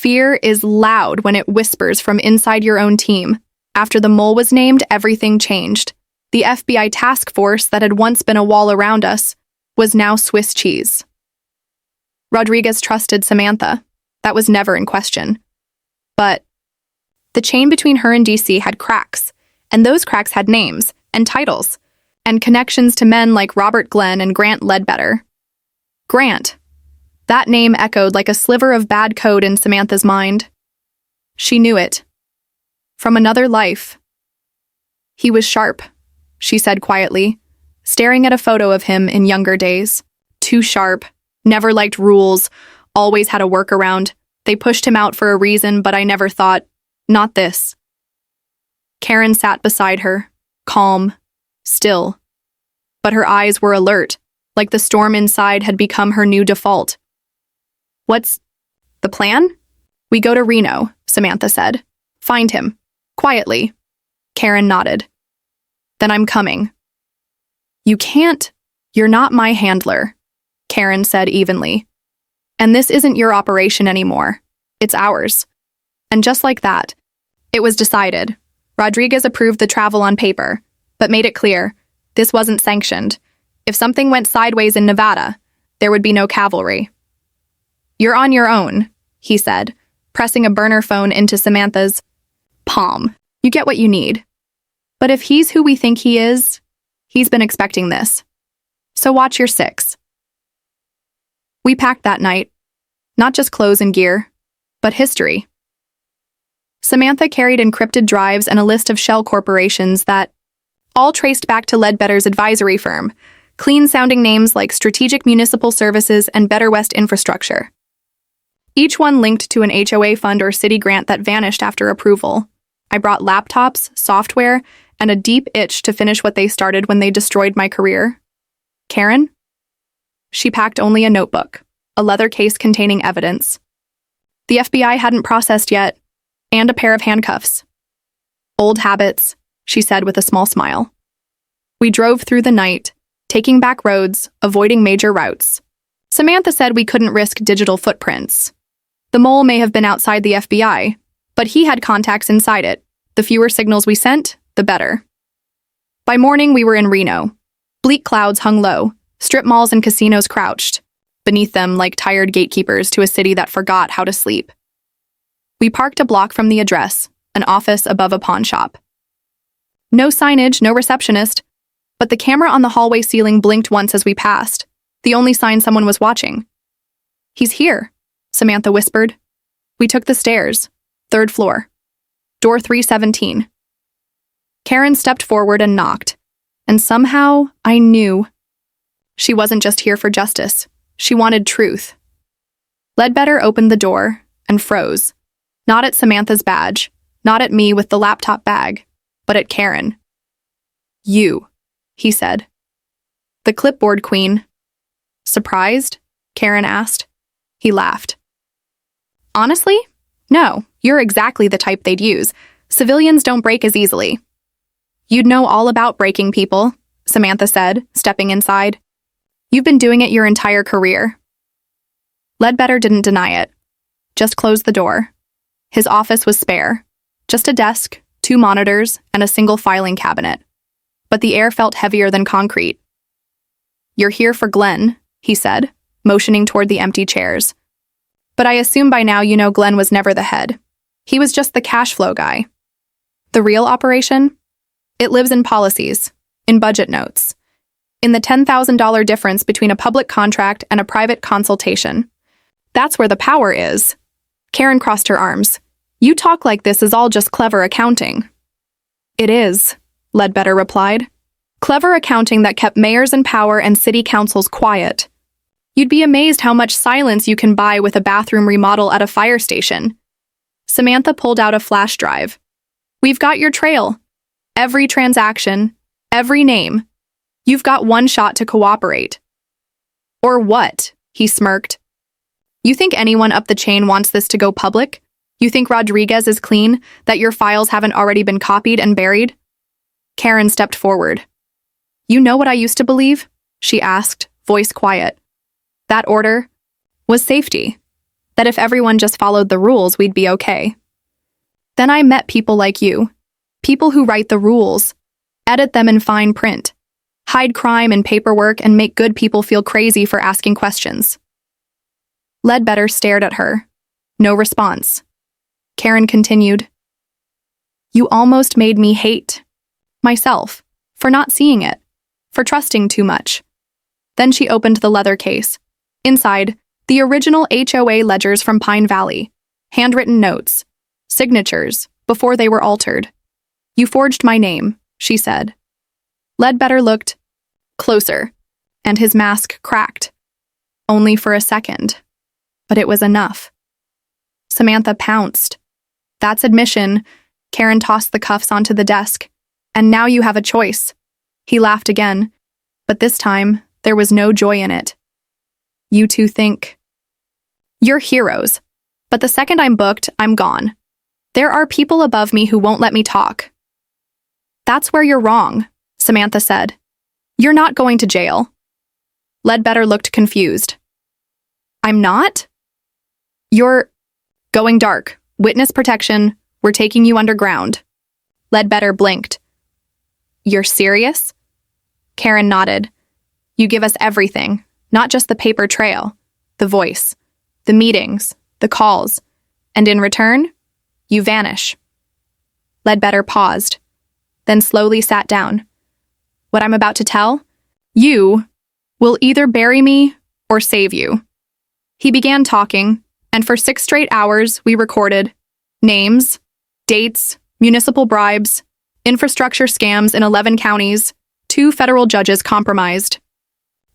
Fear is loud when it whispers from inside your own team. After the mole was named, everything changed. The FBI task force that had once been a wall around us was now Swiss cheese. Rodriguez trusted Samantha. That was never in question. But the chain between her and DC had cracks, and those cracks had names and titles, and connections to men like Robert Glenn and Grant Ledbetter. Grant. That name echoed like a sliver of bad code in Samantha's mind. She knew it. From another life. He was sharp, she said quietly, staring at a photo of him in younger days. Too sharp, never liked rules, always had a workaround. They pushed him out for a reason, but I never thought, not this. Karen sat beside her, calm, still. But her eyes were alert, like the storm inside had become her new default. What's the plan? We go to Reno, Samantha said. Find him. Quietly. Karen nodded. Then I'm coming. You can't. You're not my handler, Karen said evenly. And this isn't your operation anymore. It's ours. And just like that, it was decided. Rodriguez approved the travel on paper, but made it clear this wasn't sanctioned. If something went sideways in Nevada, there would be no cavalry. You're on your own, he said, pressing a burner phone into Samantha's palm. You get what you need. But if he's who we think he is, he's been expecting this. So watch your six. We packed that night. Not just clothes and gear, but history. Samantha carried encrypted drives and a list of shell corporations that all traced back to Ledbetter's advisory firm, clean-sounding names like Strategic Municipal Services and Better West Infrastructure. Each one linked to an HOA fund or city grant that vanished after approval. I brought laptops, software, and a deep itch to finish what they started when they destroyed my career. Karen? She packed only a notebook, a leather case containing evidence. The FBI hadn't processed yet, and a pair of handcuffs. Old habits, she said with a small smile. We drove through the night, taking back roads, avoiding major routes. Samantha said we couldn't risk digital footprints. The mole may have been outside the FBI, but he had contacts inside it. The fewer signals we sent, the better. By morning, we were in Reno. Bleak clouds hung low, strip malls and casinos crouched, beneath them like tired gatekeepers to a city that forgot how to sleep. We parked a block from the address, an office above a pawn shop. No signage, no receptionist, but the camera on the hallway ceiling blinked once as we passed, the only sign someone was watching. He's here, Samantha whispered. We took the stairs, 3rd floor, door 317. Karen stepped forward and knocked, and somehow I knew. She wasn't just here for justice, she wanted truth. Ledbetter opened the door and froze, not at Samantha's badge, not at me with the laptop bag, but at Karen. You, he said. The clipboard queen. Surprised? Karen asked. He laughed. Honestly? No, you're exactly the type they'd use. Civilians don't break as easily. You'd know all about breaking people, Samantha said, stepping inside. You've been doing it your entire career. Ledbetter didn't deny it. Just closed the door. His office was spare. Just a desk, 2 monitors, and a single filing cabinet. But the air felt heavier than concrete. You're here for Glenn, he said, motioning toward the empty chairs. But I assume by now you know Glenn was never the head. He was just the cash flow guy. The real operation? It lives in policies, in budget notes, in the $10,000 difference between a public contract and a private consultation. That's where the power is. Karen crossed her arms. You talk like this is all just clever accounting. It is, Ledbetter replied. Clever accounting that kept mayors in power and city councils quiet. You'd be amazed how much silence you can buy with a bathroom remodel at a fire station. Samantha pulled out a flash drive. We've got your trail. Every transaction, every name. You've got one shot to cooperate. Or what? He smirked. You think anyone up the chain wants this to go public? You think Rodriguez is clean, that your files haven't already been copied and buried? Karen stepped forward. You know what I used to believe? She asked, voice quiet. That order was safety. That if everyone just followed the rules, we'd be okay. Then I met people like you. People who write the rules, edit them in fine print, hide crime in paperwork, and make good people feel crazy for asking questions. Ledbetter stared at her. No response. Karen continued. You almost made me hate myself for not seeing it, for trusting too much. Then she opened the leather case. Inside, the original HOA ledgers from Pine Valley, handwritten notes, signatures, before they were altered. You forged my name, she said. Ledbetter looked closer, and his mask cracked. Only for a second. But it was enough. Samantha pounced. That's admission. Karen tossed the cuffs onto the desk. And now you have a choice. He laughed again, but this time there was no joy in it. You two think. You're heroes, but the second I'm booked, I'm gone. There are people above me who won't let me talk. That's where you're wrong, Samantha said. You're not going to jail. Ledbetter looked confused. I'm not? You're going dark. Witness protection. We're taking you underground. Ledbetter blinked. You're serious? Karen nodded. You give us everything, not just the paper trail, the voice, the meetings, the calls, and in return, you vanish. Ledbetter paused, then slowly sat down. What I'm about to tell, you will either bury me or save you. He began talking, And for 6 straight hours, we recorded names, dates, municipal bribes, infrastructure scams in 11 counties, 2 federal judges compromised,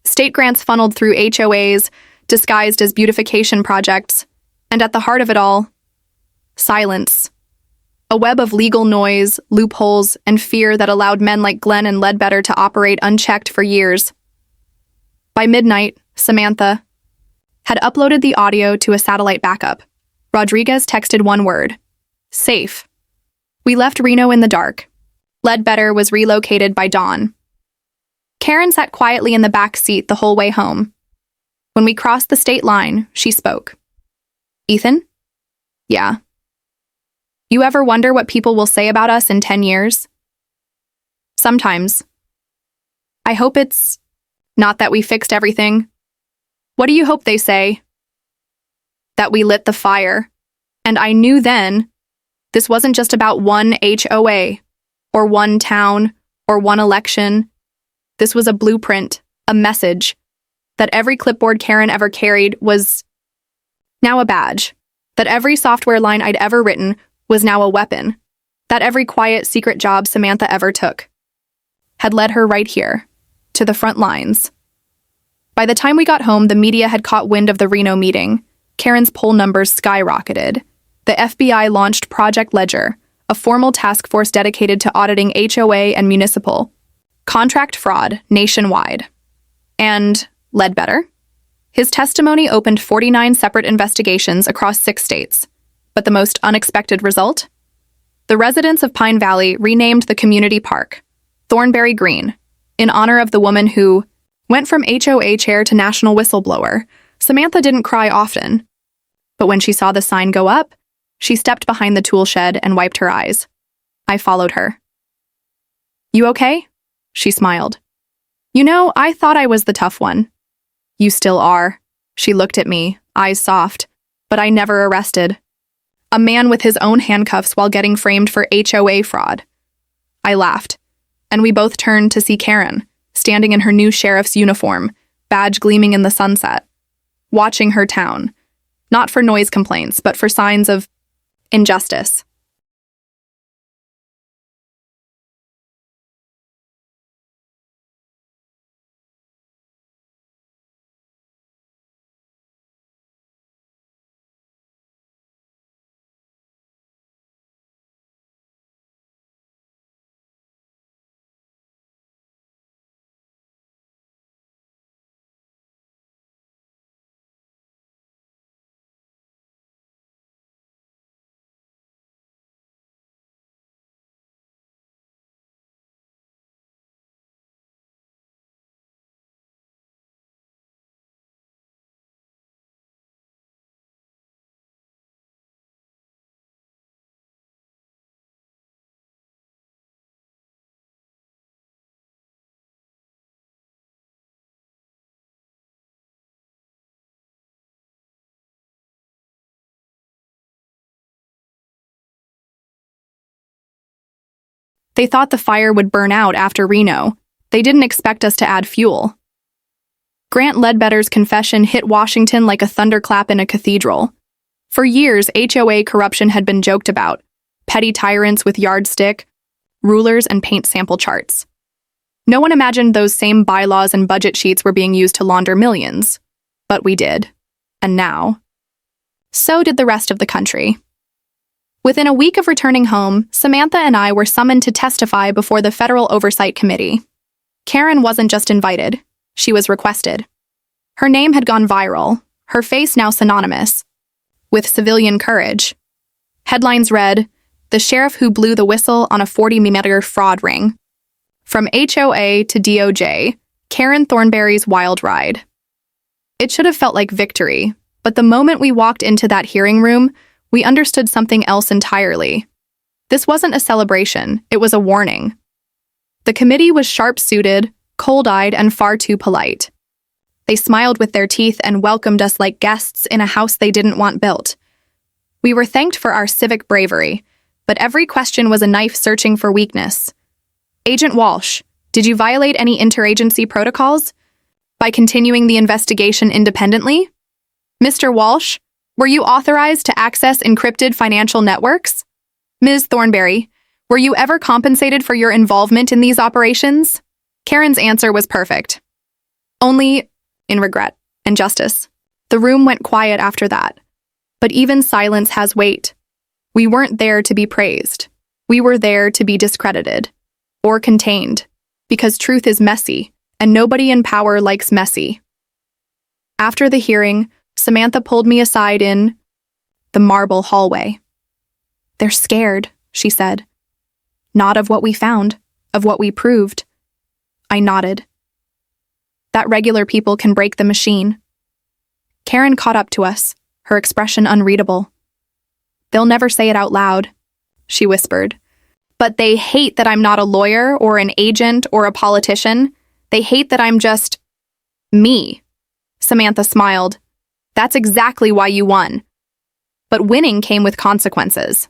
state grants funneled through HOAs disguised as beautification projects, and at the heart of it all, silence. A web of legal noise, loopholes, and fear that allowed men like Glenn and Ledbetter to operate unchecked for years. By midnight, Samantha had uploaded the audio to a satellite backup. Rodriguez texted one word: safe. We left Reno in the dark. Ledbetter was relocated by dawn. Karen sat quietly in the back seat the whole way home. When we crossed the state line, she spoke. Ethan? Yeah. You ever wonder what people will say about us in 10 years? Sometimes. I hope it's not that we fixed everything. What do you hope they say? That we lit the fire. And I knew then this wasn't just about one HOA, or one town, or one election. This was a blueprint, a message, that every clipboard Karen ever carried was now a badge, that every software line I'd ever written was now a weapon, that every quiet, secret job Samantha ever took had led her right here, to the front lines. By the time we got home, the media had caught wind of the Reno meeting. Karen's poll numbers skyrocketed. The FBI launched Project Ledger, a formal task force dedicated to auditing HOA and municipal contract fraud nationwide. And Ledbetter? His testimony opened 49 separate investigations across 6 states. But the most unexpected result? The residents of Pine Valley renamed the community park Thornberry Green, in honor of the woman who went from HOA chair to national whistleblower. Samantha didn't cry often, but when she saw the sign go up, she stepped behind the tool shed and wiped her eyes. I followed her. You okay? She smiled. You know, I thought I was the tough one. You still are. She looked at me, eyes soft, but I never arrested. A man with his own handcuffs while getting framed for HOA fraud. I laughed, and we both turned to see Karen, standing in her new sheriff's uniform, badge gleaming in the sunset, watching her town, not for noise complaints, but for signs of injustice. They thought the fire would burn out after Reno. They didn't expect us to add fuel. Grant Ledbetter's confession hit Washington like a thunderclap in a cathedral. For years, HOA corruption had been joked about. Petty tyrants with yardstick, rulers, and paint sample charts. No one imagined those same bylaws and budget sheets were being used to launder millions. But we did. And now, so did the rest of the country. Within a week of returning home, Samantha and I were summoned to testify before the Federal Oversight Committee. Karen wasn't just invited, she was requested. Her name had gone viral, her face now synonymous with civilian courage. Headlines read, "The Sheriff Who Blew the Whistle on a 40-meter Fraud Ring." From HOA to DOJ, Karen Thornberry's wild ride. It should have felt like victory, but the moment we walked into that hearing room, we understood something else entirely. This wasn't a celebration, it was a warning. The committee was sharp-suited, cold-eyed, and far too polite. They smiled with their teeth and welcomed us like guests in a house they didn't want built. We were thanked for our civic bravery, but every question was a knife searching for weakness. Agent Walsh, did you violate any interagency protocols? By continuing the investigation independently? Mr. Walsh, Were you authorized to access encrypted financial networks? Ms. Thornberry, were you ever compensated for your involvement in these operations? Karen's answer was perfect. Only in regret and justice. The room went quiet after that. But even silence has weight. We weren't there to be praised. We were there to be discredited or contained, because truth is messy, and nobody in power likes messy. After the hearing, Samantha pulled me aside in the marble hallway. "They're scared," she said. "Not of what we found, of what we proved." I nodded. "That regular people can break the machine." Karen caught up to us, her expression unreadable. "They'll never say it out loud," she whispered. "But they hate that I'm not a lawyer or an agent or a politician. They hate that I'm just me." Samantha smiled. "That's exactly why you won." But winning came with consequences.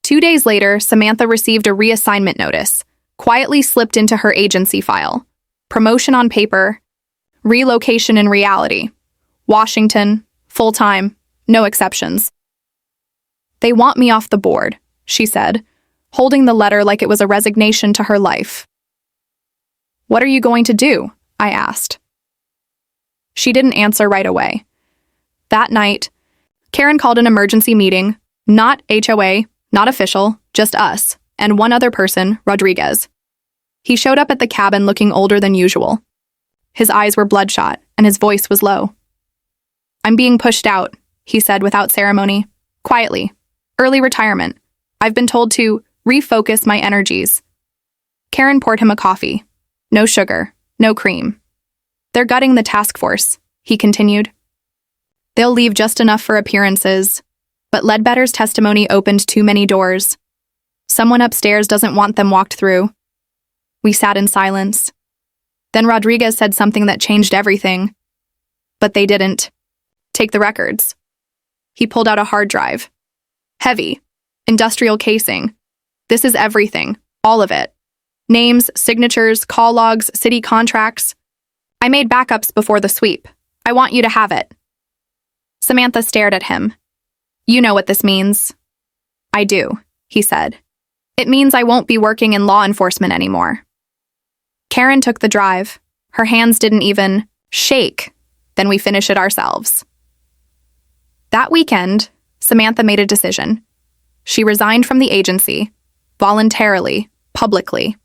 2 days later, Samantha received a reassignment notice, quietly slipped into her agency file. Promotion on paper, relocation in reality. Washington, full-time, no exceptions. "They want me off the board," she said, holding the letter like it was a resignation to her life. "What are you going to do?" I asked. She didn't answer right away. That night, Karen called an emergency meeting, not HOA, not official, just us, and one other person, Rodriguez. He showed up at the cabin looking older than usual. His eyes were bloodshot, and his voice was low. "I'm being pushed out," he said without ceremony, quietly. "Early retirement. I've been told to refocus my energies." Karen poured him a coffee. "No sugar, no cream." "They're gutting the task force," he continued. "They'll leave just enough for appearances, but Ledbetter's testimony opened too many doors. Someone upstairs doesn't want them walked through." We sat in silence. Then Rodriguez said something that changed everything. "But they didn't. Take the records." He pulled out a hard drive. Heavy. Industrial casing. "This is everything. All of it. Names, signatures, call logs, city contracts. I made backups before the sweep. I want you to have it." Samantha stared at him. "You know what this means." "I do," he said. "It means I won't be working in law enforcement anymore." Karen took the drive. Her hands didn't even shake. Then we finish it ourselves. That weekend, Samantha made a decision. She resigned from the agency, voluntarily, publicly.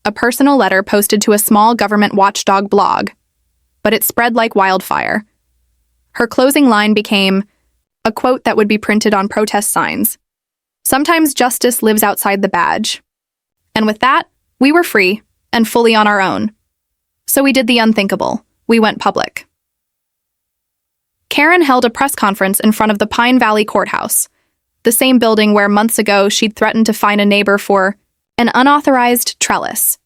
A personal letter posted to a small government watchdog blog, but it spread like wildfire. Her closing line became a quote that would be printed on protest signs. "Sometimes justice lives outside the badge." And with that, we were free and fully on our own. So we did the unthinkable. We went public. Karen held a press conference in front of the Pine Valley Courthouse, the same building where months ago she'd threatened to fine a neighbor for an unauthorized trellis.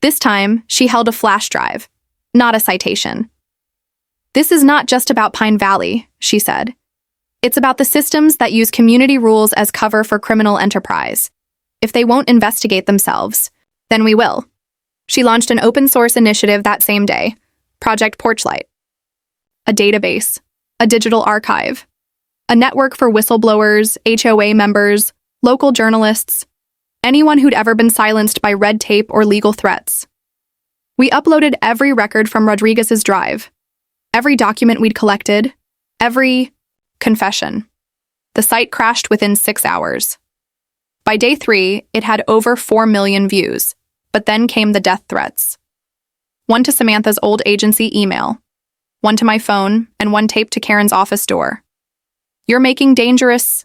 This time, she held a flash drive, not a citation. "This is not just about Pine Valley," she said. "It's about the systems that use community rules as cover for criminal enterprise. If they won't investigate themselves, then we will." She launched an open-source initiative that same day, Project Porchlight. A database, a digital archive, a network for whistleblowers, HOA members, local journalists, anyone who'd ever been silenced by red tape or legal threats. We uploaded every record from Rodriguez's drive, every document we'd collected, every confession. The site crashed within 6 hours. By day 3, it had over 4 million views, but then came the death threats. One to Samantha's old agency email, one to my phone, and one taped to Karen's office door. "You're making dangerous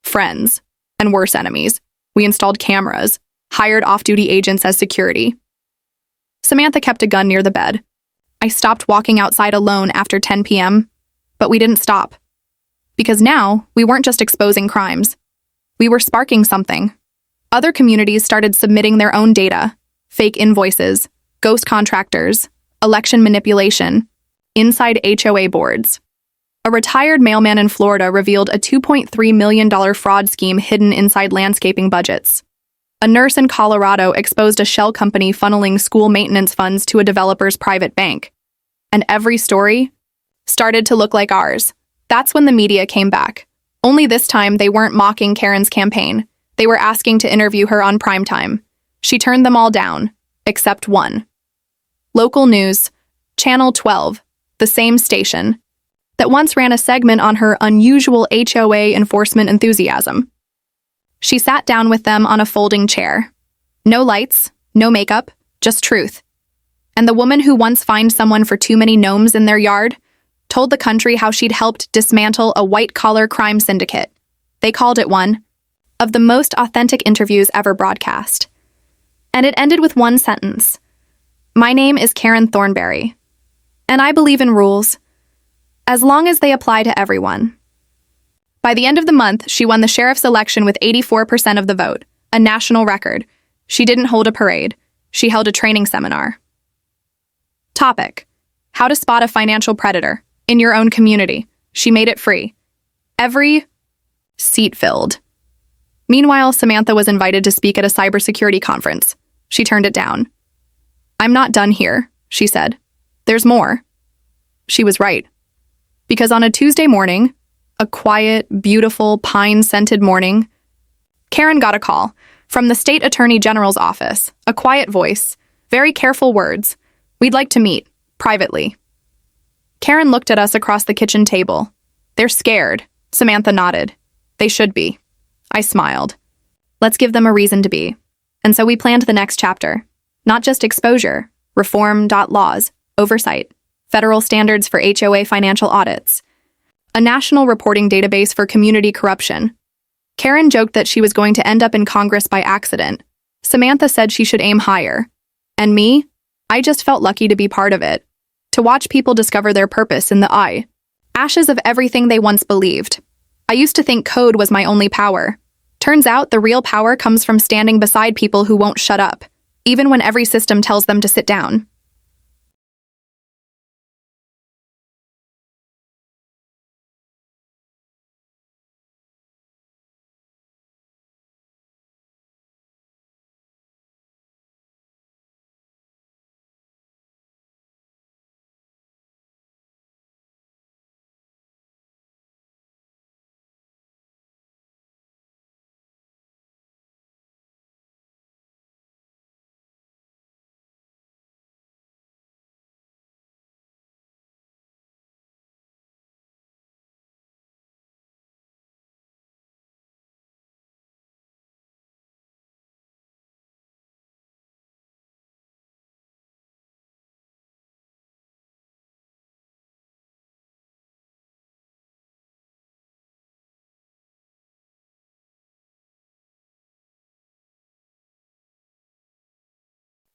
friends and worse enemies." We installed cameras, hired off-duty agents as security. Samantha kept a gun near the bed. I stopped walking outside alone after 10 p.m., but we didn't stop. Because now, we weren't just exposing crimes. We were sparking something. Other communities started submitting their own data, fake invoices, ghost contractors, election manipulation, inside HOA boards. A retired mailman in Florida revealed a $2.3 million fraud scheme hidden inside landscaping budgets. A nurse in Colorado exposed a shell company funneling school maintenance funds to a developer's private bank. And every story started to look like ours. That's when the media came back. Only this time, they weren't mocking Karen's campaign. They were asking to interview her on primetime. She turned them all down, except one. Local news, Channel 12, the same station, that once ran a segment on her unusual HOA enforcement enthusiasm. She sat down with them on a folding chair. No lights, no makeup, just truth. And the woman who once fined someone for too many gnomes in their yard told the country how she'd helped dismantle a white-collar crime syndicate. They called it one of the most authentic interviews ever broadcast. And it ended with one sentence. My name is Karen Thornberry, and I believe in rules, as long as they apply to everyone. By the end of the month, she won the sheriff's election with 84% of the vote, a national record. She didn't hold a parade. She held a training seminar. Topic: How to spot a financial predator in your own community. She made it free. Every seat filled. Meanwhile, Samantha was invited to speak at a cybersecurity conference. She turned it down. I'm not done here, she said. There's more. She was right. Because on a Tuesday morning, a quiet, beautiful, pine-scented morning, Karen got a call from the state attorney general's office, a quiet voice, very careful words. We'd like to meet, privately. Karen looked at us across the kitchen table. They're scared, Samantha nodded. They should be. I smiled. Let's give them a reason to be. And so we planned the next chapter. Not just exposure, reform.laws, oversight, federal standards for HOA financial audits, a national reporting database for community corruption. Karen joked that she was going to end up in Congress by accident. Samantha said she should aim higher. And me? I just felt lucky to be part of it. To watch people discover their purpose in the ashes of everything they once believed. I used to think code was my only power. Turns out the real power comes from standing beside people who won't shut up, even when every system tells them to sit down.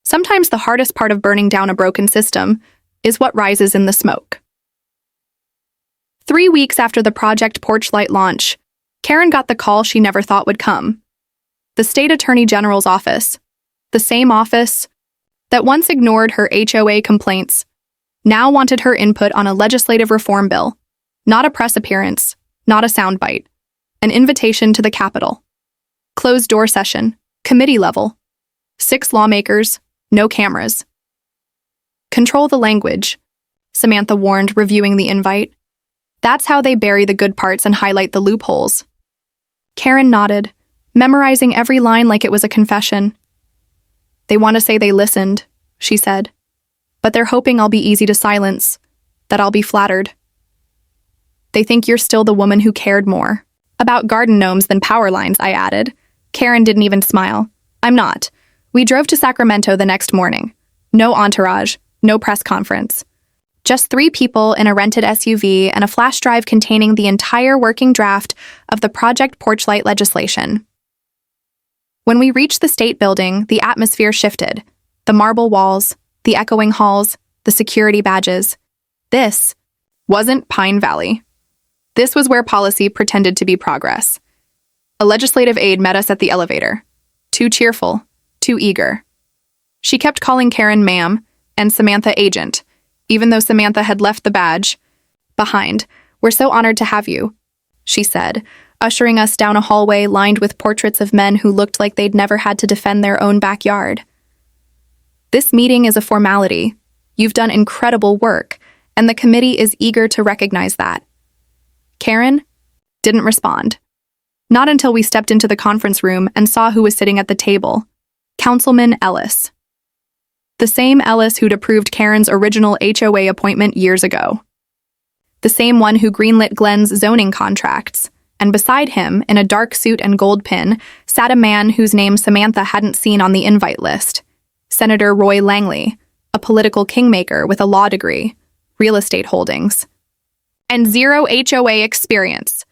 Sometimes the hardest part of burning down a broken system is what rises in the smoke. 3 weeks after the Project Porchlight launch, Karen got the call she never thought would come. The state attorney general's office, the same office that once ignored her HOA complaints, now wanted her input on a legislative reform bill, not a press appearance, not a soundbite, an invitation to the Capitol. Closed-door session, committee level, 6 lawmakers, no cameras. Control the language, Samantha warned, reviewing the invite. That's how they bury the good parts and highlight the loopholes. Karen nodded, memorizing every line like it was a confession. They want to say they listened, she said. But they're hoping I'll be easy to silence, that I'll be flattered. They think you're still the woman who cared more about garden gnomes than power lines, I added. Karen didn't even smile. I'm not. We drove to Sacramento the next morning. No entourage, no press conference. Just 3 people in a rented SUV and a flash drive containing the entire working draft of the Project Porchlight legislation. When we reached the state building, the atmosphere shifted. The marble walls, the echoing halls, the security badges. This wasn't Pine Valley. This was where policy pretended to be progress. A legislative aide met us at the elevator. Too cheerful, too eager. She kept calling Karen ma'am and Samantha agent, even though Samantha had left the badge behind. We're so honored to have you, she said, ushering us down a hallway lined with portraits of men who looked like they'd never had to defend their own backyard. This meeting is a formality. You've done incredible work, and the committee is eager to recognize that. Karen didn't respond. Not until we stepped into the conference room and saw who was sitting at the table. Councilman Ellis. The same Ellis who'd approved Karen's original HOA appointment years ago. The same one who greenlit Glenn's zoning contracts. And beside him, in a dark suit and gold pin, sat a man whose name Samantha hadn't seen on the invite list. Senator Roy Langley, a political kingmaker with a law degree, real estate holdings, and zero HOA experience.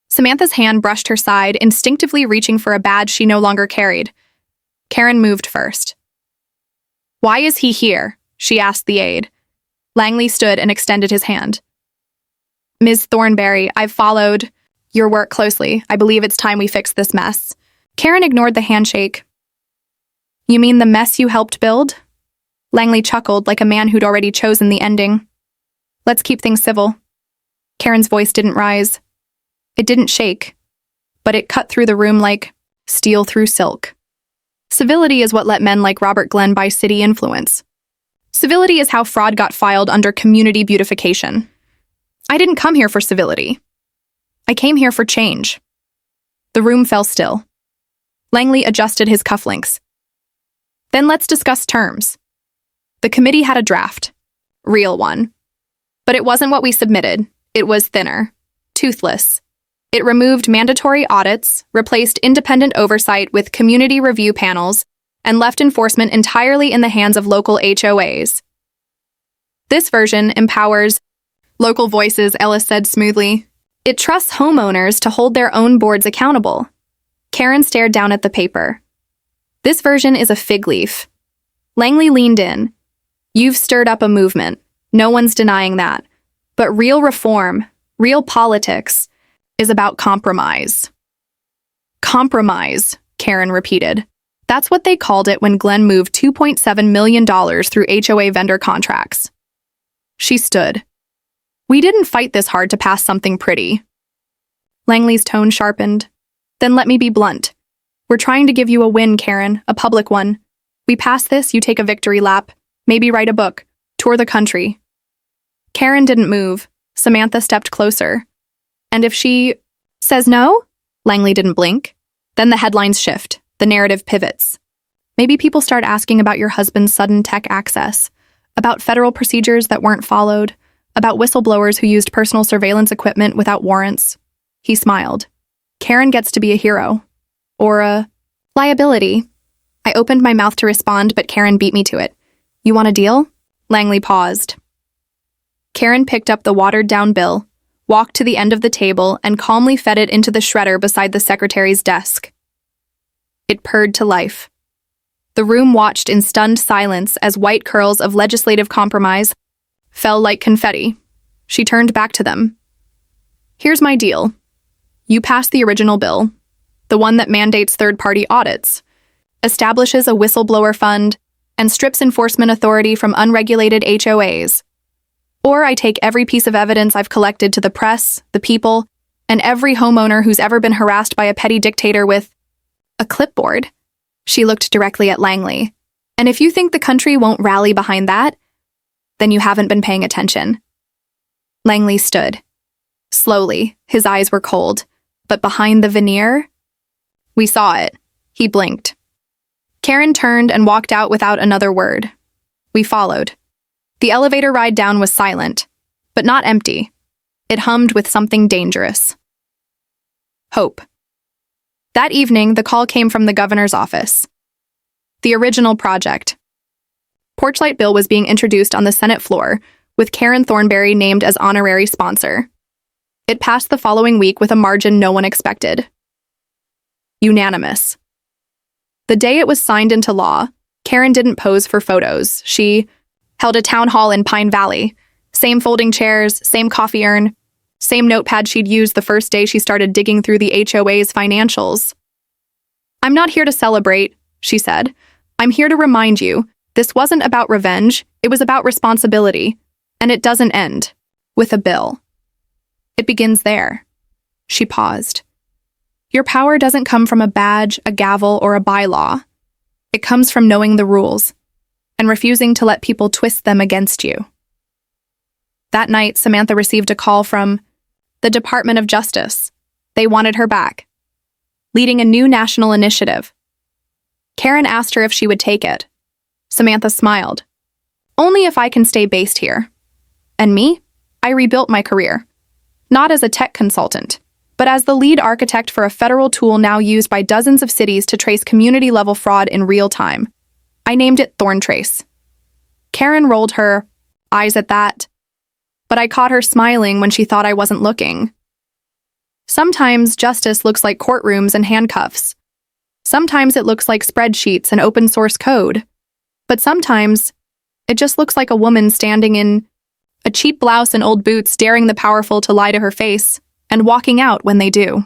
Samantha's hand brushed her side, instinctively reaching for a badge she no longer carried. Karen moved first. "Why is he here?" she asked the aide. Langley stood and extended his hand. "Ms. Thornberry, I've followed your work closely. I believe it's time we fix this mess." Karen ignored the handshake. "You mean the mess you helped build?" Langley chuckled like a man who'd already chosen the ending. "Let's keep things civil." Karen's voice didn't rise. It didn't shake, but it cut through the room like steel through silk. Civility is what let men like Robert Glenn buy city influence. Civility is how fraud got filed under community beautification. I didn't come here for civility. I came here for change. The room fell still. Langley adjusted his cufflinks. "Then let's discuss terms." The committee had a draft. Real one. But it wasn't what we submitted. It was thinner. Toothless. It removed mandatory audits, replaced independent oversight with community review panels, and left enforcement entirely in the hands of local HOAs. This version empowers local voices, Ellis said smoothly. It trusts homeowners to hold their own boards accountable. Karen stared down at the paper. This version is a fig leaf. Langley leaned in. You've stirred up a movement. No one's denying that. But real reform, real politics, is about compromise. Compromise, Karen repeated. That's what they called it when Glenn moved $2.7 million through HOA vendor contracts. She stood. We didn't fight this hard to pass something pretty. Langley's tone sharpened. Then let me be blunt. We're trying to give you a win, Karen, a public one. We pass this, you take a victory lap. Maybe write a book. Tour the country. Karen didn't move. Samantha stepped closer. And if she says no? Langley didn't blink. Then the headlines shift. The narrative pivots. Maybe people start asking about your husband's sudden tech access, about federal procedures that weren't followed, about whistleblowers who used personal surveillance equipment without warrants. He smiled. Karen gets to be a hero. Or a liability. I opened my mouth to respond, but Karen beat me to it. You want a deal? Langley paused. Karen picked up the watered-down bill, walked to the end of the table, and calmly fed it into the shredder beside the secretary's desk. It purred to life. The room watched in stunned silence as white curls of legislative compromise fell like confetti. She turned back to them. Here's my deal. You pass the original bill, the one that mandates third-party audits, establishes a whistleblower fund, and strips enforcement authority from unregulated HOAs. Or I take every piece of evidence I've collected to the press, the people, and every homeowner who's ever been harassed by a petty dictator with a clipboard. She looked directly at Langley. And if you think the country won't rally behind that, then you haven't been paying attention. Langley stood. Slowly, his eyes were cold, but behind the veneer, we saw it. He blinked. Karen turned and walked out without another word. We followed. The elevator ride down was silent, but not empty. It hummed with something dangerous. Hope. That evening, the call came from the governor's office. The original project. Porchlight Bill was being introduced on the Senate floor, with Karen Thornberry named as honorary sponsor. It passed the following week with a margin no one expected. Unanimous. The day it was signed into law, Karen didn't pose for photos. She held a town hall in Pine Valley. Same folding chairs, same coffee urn, same notepad she'd used the first day she started digging through the HOA's financials. I'm not here to celebrate, she said. I'm here to remind you, this wasn't about revenge, it was about responsibility. And it doesn't end with a bill. It begins there. She paused. Your power doesn't come from a badge, a gavel, or a bylaw. It comes from knowing the rules and refusing to let people twist them against you. That night, Samantha received a call from the Department of Justice. They wanted her back, leading a new national initiative. Karen asked her if she would take it. Samantha smiled. Only if I can stay based here. And me? I rebuilt my career. Not as a tech consultant, but as the lead architect for a federal tool now used by dozens of cities to trace community-level fraud in real time. I named it ThornTrace. Karen rolled her eyes at that, but I caught her smiling when she thought I wasn't looking. Sometimes justice looks like courtrooms and handcuffs. Sometimes it looks like spreadsheets and open source code. But sometimes it just looks like a woman standing in a cheap blouse and old boots, daring the powerful to lie to her face and walking out when they do.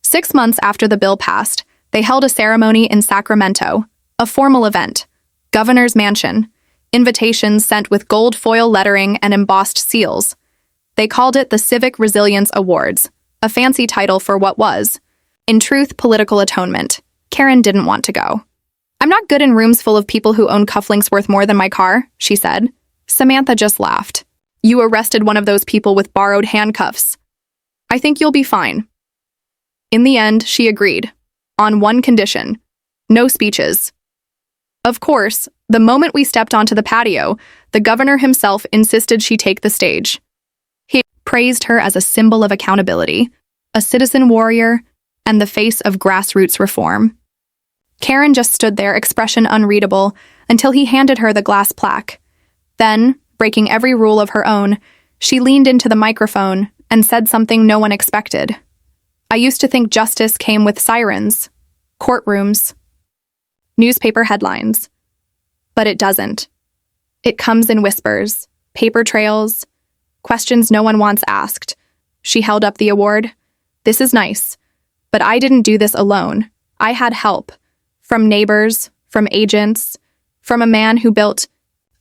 Six months after the bill passed, they held a ceremony in Sacramento, a formal event, governor's mansion, invitations sent with gold foil lettering and embossed seals. They called it the Civic Resilience Awards, a fancy title for what was, in truth, political atonement. Karen didn't want to go. I'm not good in rooms full of people who own cufflinks worth more than my car, she said. Samantha just laughed. You arrested one of those people with borrowed handcuffs. I think you'll be fine. In the end, she agreed, on one condition: no speeches. Of course, the moment we stepped onto the patio, the governor himself insisted she take the stage. He praised her as a symbol of accountability, a citizen warrior, and the face of grassroots reform. Karen just stood there, expression unreadable, until he handed her the glass plaque. Then, breaking every rule of her own, she leaned into the microphone and said something no one expected. I used to think justice came with sirens, courtrooms, newspaper headlines. But it doesn't. It comes in whispers, paper trails, questions no one wants asked. She held up the award. This is nice, but I didn't do this alone. I had help. From neighbors, from agents, from a man who built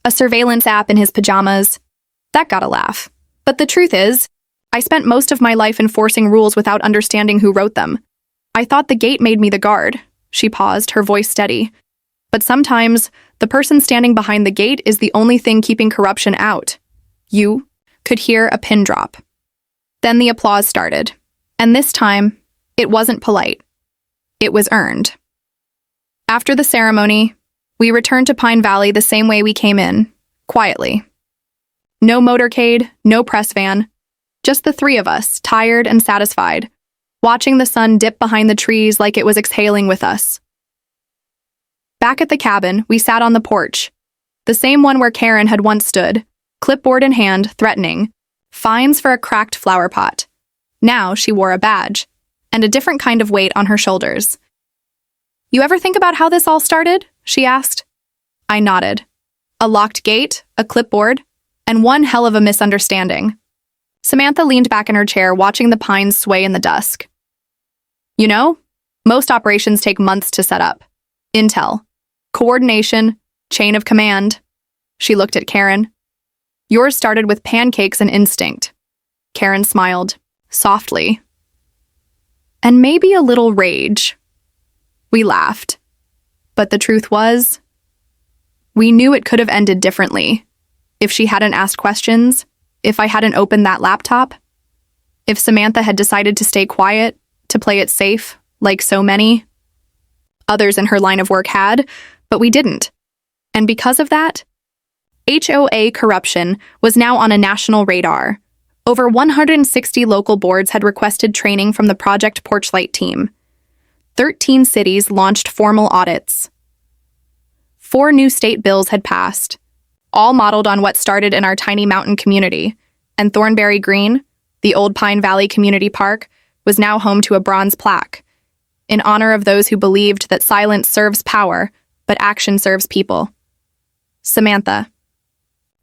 a surveillance app in his pajamas. That got a laugh. But the truth is, I spent most of my life enforcing rules without understanding who wrote them. I thought the gate made me the guard. She paused, her voice steady. But sometimes, the person standing behind the gate is the only thing keeping corruption out. You could hear a pin drop. Then the applause started. And this time, it wasn't polite. It was earned. After the ceremony, we returned to Pine Valley the same way we came in, quietly. No motorcade, no press van. Just the three of us, tired and satisfied, watching the sun dip behind the trees like it was exhaling with us. Back at the cabin, we sat on the porch, the same one where Karen had once stood, clipboard in hand, threatening, fines for a cracked flower pot. Now she wore a badge, and a different kind of weight on her shoulders. You ever think about how this all started? She asked. I nodded. A locked gate, a clipboard, and one hell of a misunderstanding. Samantha leaned back in her chair, watching the pines sway in the dusk. You know, most operations take months to set up. Intel, coordination, chain of command. She looked at Karen. Yours started with pancakes and instinct. Karen smiled, softly. And maybe a little rage. We laughed. But the truth was, we knew it could have ended differently. If she hadn't asked questions, if I hadn't opened that laptop, if Samantha had decided to stay quiet, to play it safe, like so many others in her line of work had, but we didn't. And because of that, HOA corruption was now on a national radar. Over 160 local boards had requested training from the Project Porchlight team. 13 cities launched formal audits. 4 new state bills had passed, all modeled on what started in our tiny mountain community, and Thornberry Green, the old Pine Valley Community Park, was now home to a bronze plaque, in honor of those who believed that silence serves power, but action serves people. Samantha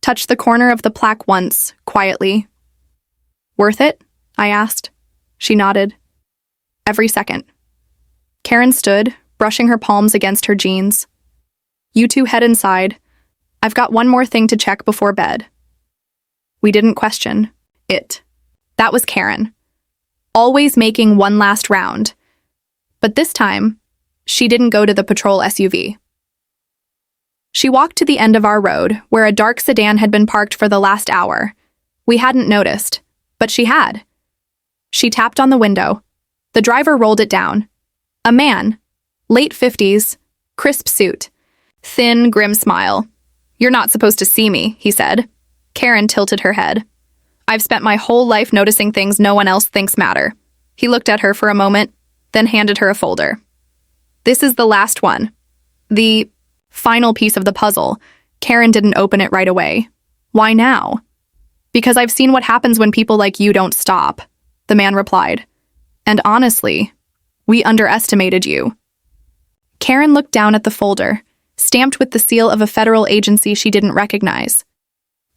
touched the corner of the plaque once, quietly. "Worth it?" I asked. She nodded. "Every second." Karen stood, brushing her palms against her jeans. "You two head inside. I've got one more thing to check before bed." We didn't question it. That was Karen, always making one last round. But this time, she didn't go to the patrol SUV. She walked to the end of our road, where a dark sedan had been parked for the last hour. We hadn't noticed, but she had. She tapped on the window. The driver rolled it down. A man, late 50s, crisp suit, thin, grim smile. "You're not supposed to see me," he said. Karen tilted her head. "I've spent my whole life noticing things no one else thinks matter." He looked at her for a moment, then handed her a folder. "This is the last one. The final piece of the puzzle." Karen didn't open it right away. "Why now?" "Because I've seen what happens when people like you don't stop," the man replied. "And honestly, we underestimated you." Karen looked down at the folder, stamped with the seal of a federal agency she didn't recognize.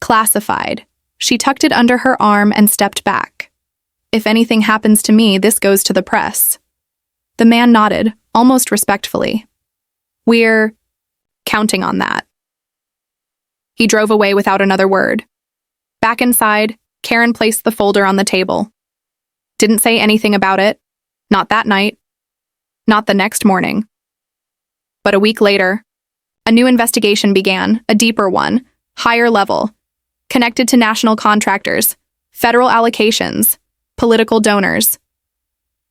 Classified. She tucked it under her arm and stepped back. "If anything happens to me, this goes to the press." The man nodded, almost respectfully. "We're counting on that." He drove away without another word. Back inside, Karen placed the folder on the table. Didn't say anything about it. Not that night. Not the next morning. But a week later, a new investigation began, a deeper one, higher level, connected to national contractors, federal allocations, political donors.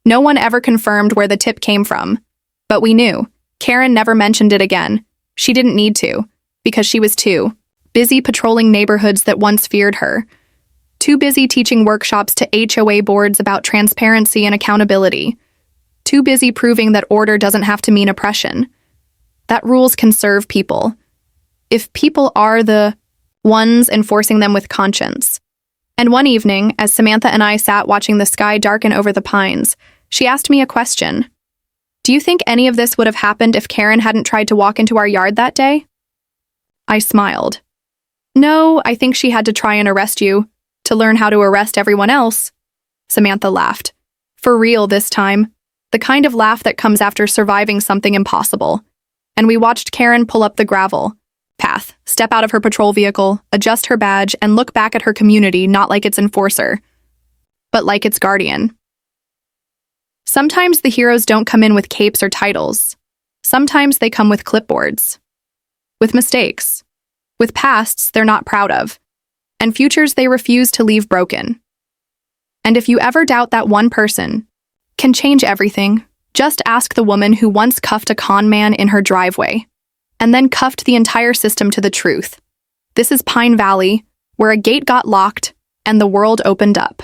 No one ever confirmed where the tip came from, but we knew. Karen never mentioned it again. She didn't need to, because she was too busy patrolling neighborhoods that once feared her, too busy teaching workshops to HOA boards about transparency and accountability, too busy proving that order doesn't have to mean oppression, that rules can serve people, if people are the ones enforcing them with conscience. And one evening, as Samantha and I sat watching the sky darken over the pines, she asked me a question. "Do you think any of this would have happened if Karen hadn't tried to walk into our yard that day?" I smiled. "No, I think she had to try and arrest you, to learn how to arrest everyone else." Samantha laughed. For real this time, the kind of laugh that comes after surviving something impossible. And we watched Karen pull up the gravel path, step out of her patrol vehicle, adjust her badge, and look back at her community not like its enforcer, but like its guardian. Sometimes the heroes don't come in with capes or titles. Sometimes they come with clipboards, with mistakes, with pasts they're not proud of, and futures they refuse to leave broken. And if you ever doubt that one person can change everything, just ask the woman who once cuffed a con man in her driveway, and then cuffed the entire system to the truth. This is Pine Valley, where a gate got locked and the world opened up.